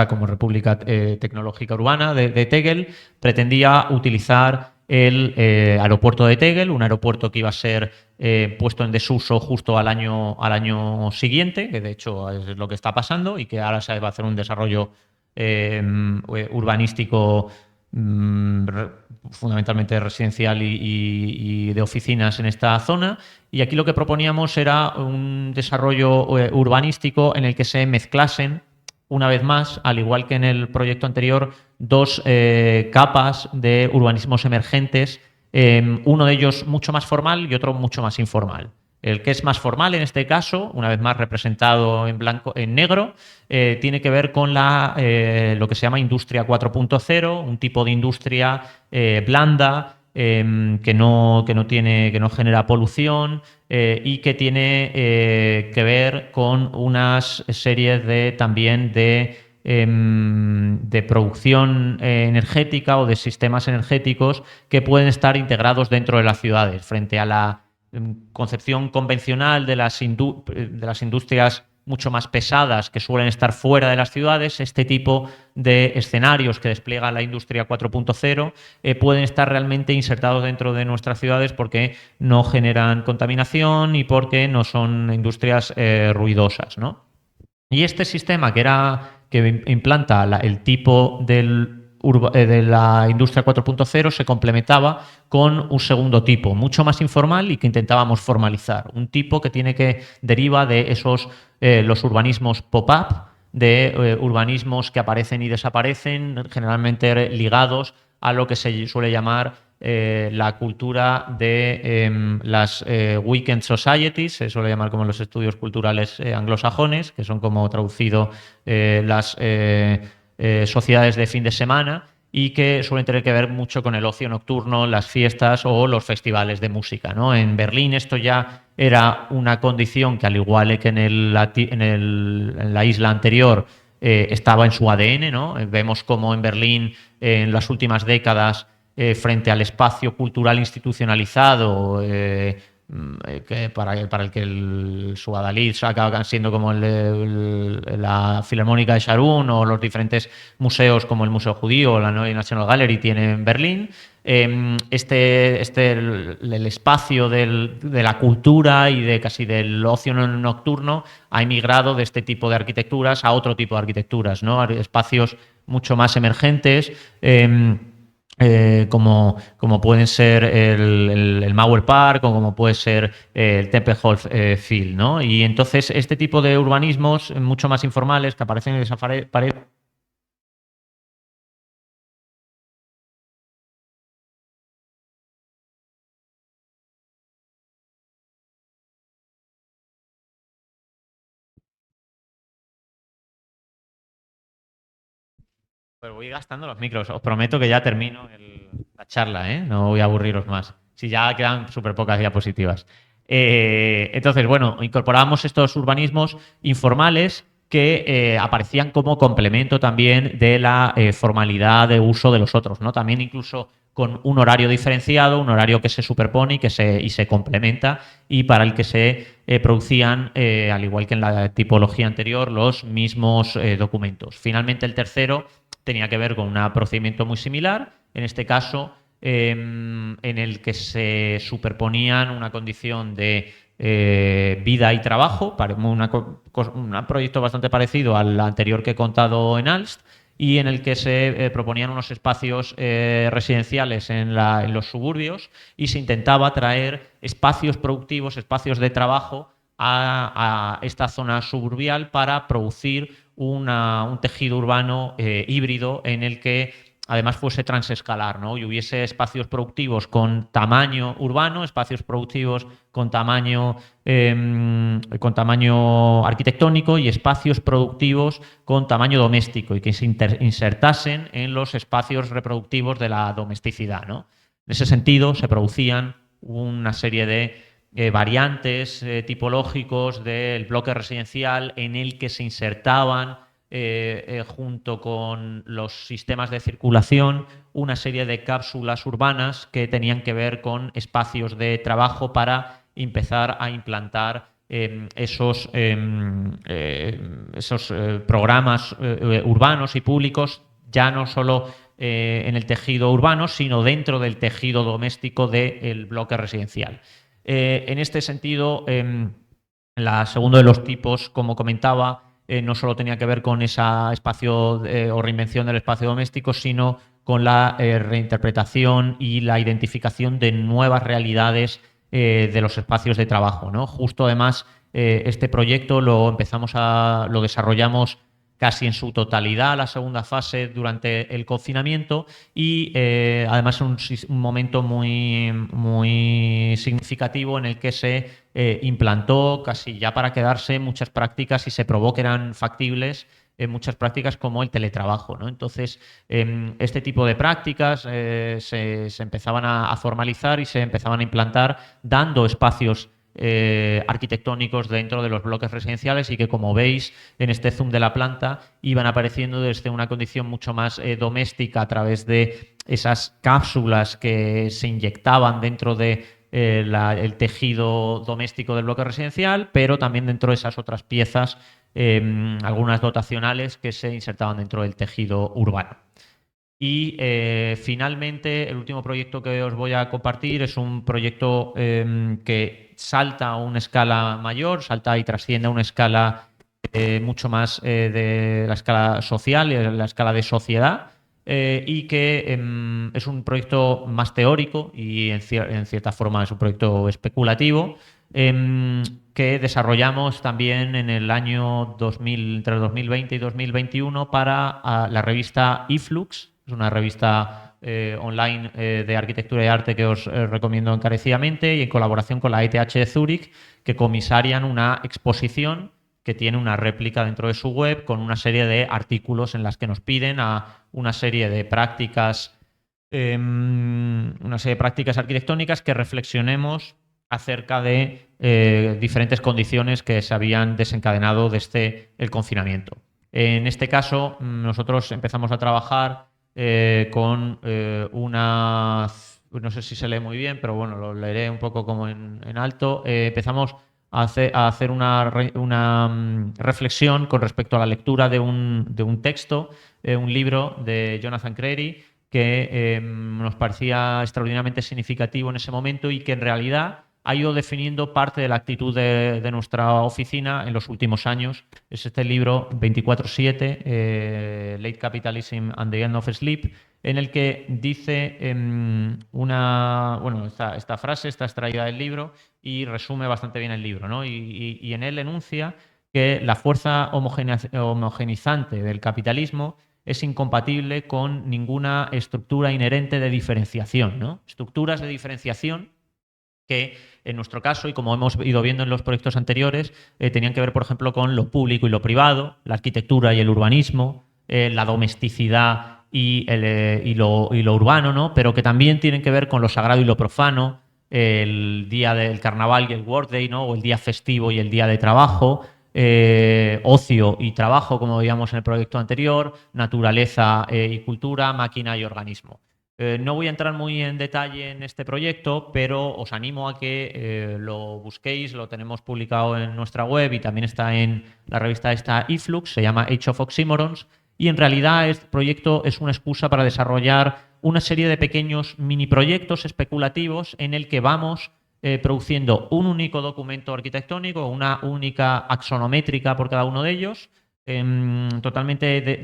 como República Tecnológica Urbana de Tegel, pretendía utilizar el aeropuerto de Tegel, un aeropuerto que iba a ser puesto en desuso justo al año siguiente, que de hecho es lo que está pasando y que ahora se va a hacer un desarrollo urbanístico fundamentalmente residencial y de oficinas en esta zona. Y aquí lo que proponíamos era un desarrollo urbanístico en el que se mezclasen una vez más, al igual que en el proyecto anterior, 2 capas de urbanismos emergentes, uno de ellos mucho más formal y otro mucho más informal. El que es más formal en este caso, una vez más representado en negro, tiene que ver con lo que se llama industria 4.0, un tipo de industria blanda, que no genera polución y que tiene que ver con unas series también de producción energética o de sistemas energéticos que pueden estar integrados dentro de las ciudades, frente a la concepción convencional de las industrias mucho más pesadas que suelen estar fuera de las ciudades. Este tipo de escenarios que despliega la industria 4.0 pueden estar realmente insertados dentro de nuestras ciudades porque no generan contaminación y porque no son industrias ruidosas, ¿no? Y este sistema que implanta el tipo de la industria 4.0 se complementaba con un segundo tipo, mucho más informal y que intentábamos formalizar. Un tipo que deriva de los urbanismos pop-up, de urbanismos que aparecen y desaparecen, generalmente ligados a lo que se suele llamar la cultura de las weekend societies, se suele llamar como los estudios culturales anglosajones, que son como traducido las sociedades de fin de semana y que suelen tener que ver mucho con el ocio nocturno, las fiestas o los festivales de música, ¿no? En Berlín esto ya era una condición que, al igual que en la isla anterior, estaba en su ADN, ¿no? Vemos cómo en Berlín, en las últimas décadas, frente al espacio cultural institucionalizado, para el que su adalid acaba siendo como la Filarmónica de Sharon o los diferentes museos como el Museo Judío o la Neue National Gallery tiene en Berlín. El espacio de la cultura y de casi del ocio nocturno ha emigrado de este tipo de arquitecturas a otro tipo de arquitecturas, ¿no? Espacios mucho más emergentes. Como pueden ser el Mauer Park o como puede ser el Tempelhof Field, ¿no? Y entonces este tipo de urbanismos mucho más informales que aparecen en esa pared. Pues voy gastando los micros. Os prometo que ya termino la charla, ¿eh? No voy a aburriros más. Si ya quedan súper pocas diapositivas. Entonces, bueno, incorporamos estos urbanismos informales que aparecían como complemento también de la formalidad de uso de los otros, ¿no? También incluso con un horario diferenciado, un horario que se superpone y se complementa y para el que se producían, al igual que en la tipología anterior, los mismos documentos. Finalmente, el tercero tenía que ver con un procedimiento muy similar, en este caso en el que se superponían una condición de vida y trabajo, un proyecto bastante parecido al anterior que he contado en Alst, y en el que se proponían unos espacios residenciales en los suburbios y se intentaba traer espacios productivos, espacios de trabajo a esta zona suburbial para producir un tejido urbano híbrido en el que además fuese transescalar, ¿no? Y hubiese espacios productivos con tamaño urbano, espacios productivos con tamaño arquitectónico y espacios productivos con tamaño doméstico y que se insertasen en los espacios reproductivos de la domesticidad, ¿no? En ese sentido, se producían una serie de variantes tipológicos del bloque residencial en el que se insertaban junto con los sistemas de circulación una serie de cápsulas urbanas que tenían que ver con espacios de trabajo para empezar a implantar esos programas urbanos y públicos, ya no solo en el tejido urbano, sino dentro del tejido doméstico del bloque residencial. En este sentido, la segundo de los tipos, como comentaba, no solo tenía que ver con ese espacio o reinvención del espacio doméstico, sino con la reinterpretación y la identificación de nuevas realidades de los espacios de trabajo, ¿no? Justo además, este proyecto lo desarrollamos casi en su totalidad la segunda fase durante el confinamiento y además un momento muy significativo en el que se implantó casi ya para quedarse muchas prácticas y se probó que eran factibles muchas prácticas como el teletrabajo, ¿no? Entonces, este tipo de prácticas se empezaban a formalizar y se empezaban a implantar dando espacios arquitectónicos dentro de los bloques residenciales y que, como veis en este zoom de la planta, iban apareciendo desde una condición mucho más doméstica a través de esas cápsulas que se inyectaban dentro de el tejido doméstico del bloque residencial, pero también dentro de esas otras piezas, algunas dotacionales que se insertaban dentro del tejido urbano. Y finalmente, el último proyecto que os voy a compartir es un proyecto que salta a una escala mayor, salta y trasciende a una escala mucho más de la escala social, la escala de sociedad, y que es un proyecto más teórico y en cierta forma es un proyecto especulativo que desarrollamos también en el año 2000, entre 2020 y 2021 para la revista eFlux. Es una revista online de arquitectura y arte que os recomiendo encarecidamente y en colaboración con la ETH de Zúrich, que comisarian una exposición que tiene una réplica dentro de su web con una serie de artículos en las que nos piden a una serie de prácticas arquitectónicas que reflexionemos acerca de diferentes condiciones que se habían desencadenado desde el confinamiento. En este caso, nosotros empezamos a trabajar con una no sé si se lee muy bien, pero bueno, lo leeré un poco como en alto. Empezamos a hacer una reflexión con respecto a la lectura de un texto, un libro de Jonathan Crary, que nos parecía extraordinariamente significativo en ese momento y que en realidad ha ido definiendo parte de la actitud de nuestra oficina en los últimos años. Es este libro 24/7, Late Capitalism and the End of Sleep, en el que dice bueno, esta frase está extraída del libro y resume bastante bien el libro, ¿no? Y en él enuncia que la fuerza homogenizante del capitalismo es incompatible con ninguna estructura inherente de diferenciación, ¿no? Estructuras de diferenciación que en nuestro caso, y como hemos ido viendo en los proyectos anteriores, tenían que ver, por ejemplo, con lo público y lo privado, la arquitectura y el urbanismo, la domesticidad y lo urbano, ¿no? Pero que también tienen que ver con lo sagrado y lo profano, el día del carnaval y el workday, ¿no? O el día festivo y el día de trabajo, ocio y trabajo, como veíamos en el proyecto anterior, naturaleza y cultura, máquina y organismo. No voy a entrar muy en detalle en este proyecto, pero os animo a que lo busquéis, lo tenemos publicado en nuestra web y también está en la revista esta eFlux, se llama Age of Oxymorons, y en realidad este proyecto es una excusa para desarrollar una serie de pequeños mini proyectos especulativos en el que vamos produciendo un único documento arquitectónico, una única axonométrica por cada uno de ellos, totalmente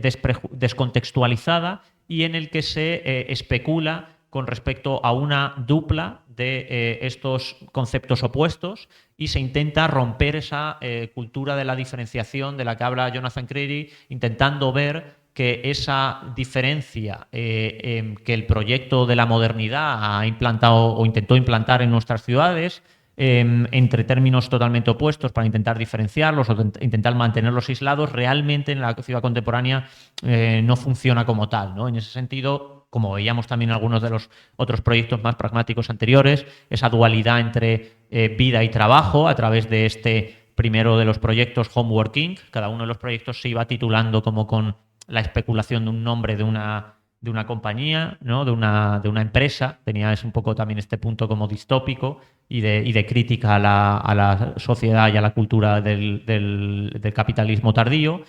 descontextualizada, y en el que se especula con respecto a una dupla de estos conceptos opuestos y se intenta romper esa cultura de la diferenciación de la que habla Jonathan Crary, intentando ver que esa diferencia que el proyecto de la modernidad ha implantado o intentó implantar en nuestras ciudades, entre términos totalmente opuestos para intentar diferenciarlos o intentar mantenerlos aislados, realmente en la ciudad contemporánea no funciona como tal, ¿no? En ese sentido, como veíamos también en algunos de los otros proyectos más pragmáticos anteriores, esa dualidad entre vida y trabajo a través de este primero de los proyectos Homeworking. Cada uno de los proyectos se iba titulando como con la especulación de un nombre de una compañía, ¿no? de una empresa. Tenía un poco también este punto como distópico y de crítica a la sociedad y a la cultura del capitalismo tardío.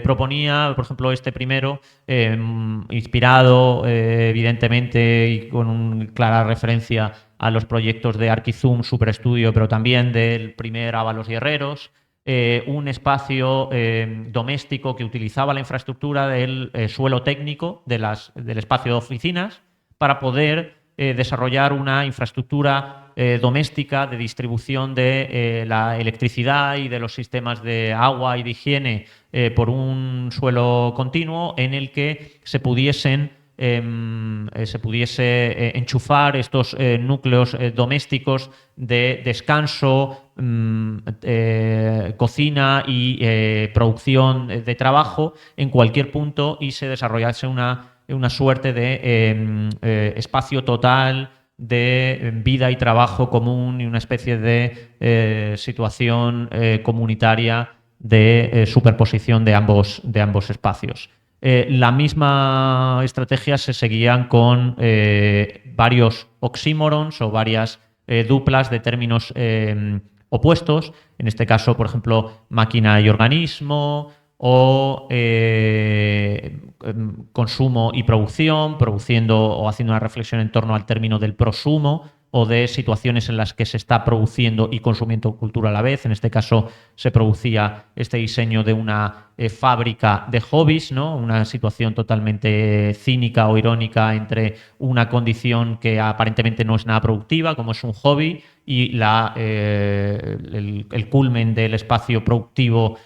Proponía, por ejemplo, este primero, inspirado evidentemente y con una clara referencia a los proyectos de Archizoom, Superestudio, pero también del primer Ábalos y Herreros, un espacio doméstico que utilizaba la infraestructura del suelo técnico del espacio de oficinas para poder desarrollar una infraestructura doméstica de distribución de la electricidad y de los sistemas de agua y de higiene por un suelo continuo en el que se pudiese enchufar estos núcleos domésticos de descanso, cocina y producción de trabajo en cualquier punto y se desarrollase una suerte de espacio total de vida y trabajo común y una especie de situación comunitaria de superposición de ambos espacios. La misma estrategia se seguían con varios oxímorons o varias duplas de términos opuestos, en este caso, por ejemplo, máquina y organismo, o consumo y producción, produciendo o haciendo una reflexión en torno al término del prosumo, o de situaciones en las que se está produciendo y consumiendo cultura a la vez. En este caso se producía este diseño de una fábrica de hobbies, ¿no? Una situación totalmente cínica o irónica entre una condición que aparentemente no es nada productiva, como es un hobby, y el culmen del espacio productivo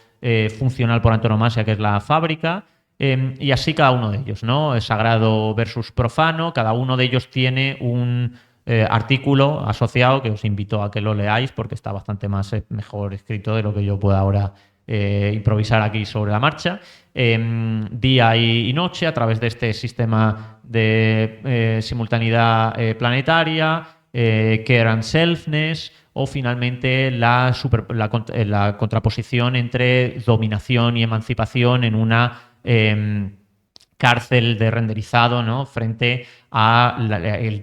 funcional por antonomasia, que es la fábrica. Y así cada uno de ellos, ¿no? Sagrado versus profano. Cada uno de ellos tiene un artículo asociado que os invito a que lo leáis porque está bastante mejor escrito de lo que yo pueda ahora improvisar aquí sobre la marcha. Día y noche a través de este sistema de simultaneidad planetaria, care and selfness, o finalmente la contraposición entre dominación y emancipación en una cárcel de renderizado, ¿no? Frente a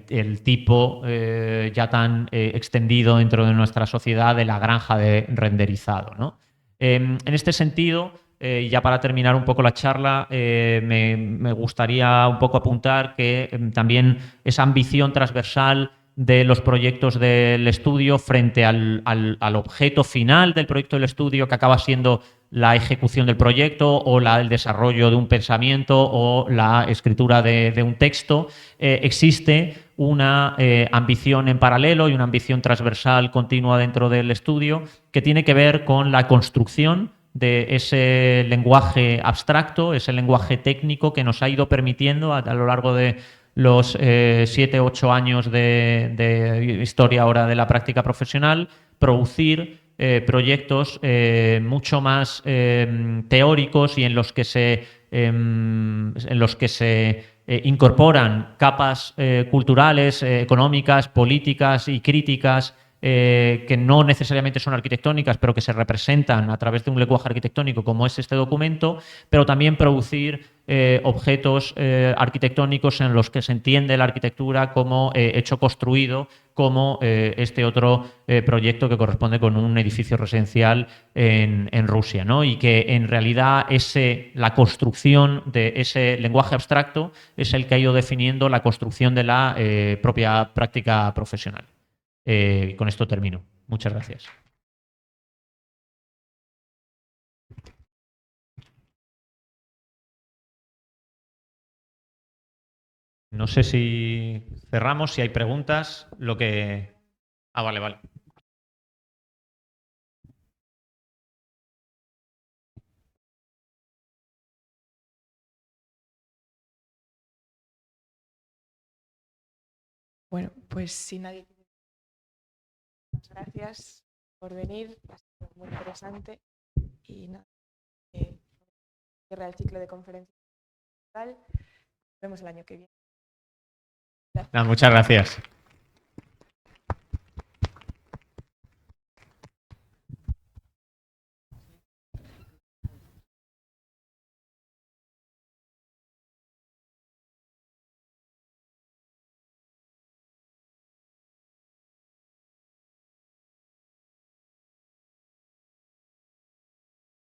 el tipo ya tan extendido dentro de nuestra sociedad de la granja de renderizado, ¿no? En este sentido, ya para terminar un poco la charla, me gustaría un poco apuntar que también esa ambición transversal de los proyectos del estudio frente al objeto final del proyecto del estudio, que acaba siendo la ejecución del proyecto o el desarrollo de un pensamiento o la escritura de un texto, existe una ambición en paralelo y una ambición transversal continua dentro del estudio que tiene que ver con la construcción de ese lenguaje abstracto, ese lenguaje técnico que nos ha ido permitiendo a lo largo de los 7, 8 años de historia ahora de la práctica profesional, producir proyectos mucho más teóricos y en los que se incorporan capas culturales, económicas, políticas y críticas que no necesariamente son arquitectónicas, pero que se representan a través de un lenguaje arquitectónico como es este documento, pero también producir objetos arquitectónicos en los que se entiende la arquitectura como hecho construido, como este otro proyecto que corresponde con un edificio residencial en Rusia, ¿no? Y que en realidad la construcción de ese lenguaje abstracto es el que ha ido definiendo la construcción de la propia práctica profesional. Con esto termino. Muchas gracias. No sé si cerramos, si hay preguntas, lo que... Ah, vale, vale. Bueno, pues si nadie... Muchas gracias por venir, ha sido muy interesante y nada, cierra el ciclo de conferencias. Nos vemos el año que viene. Muchas gracias.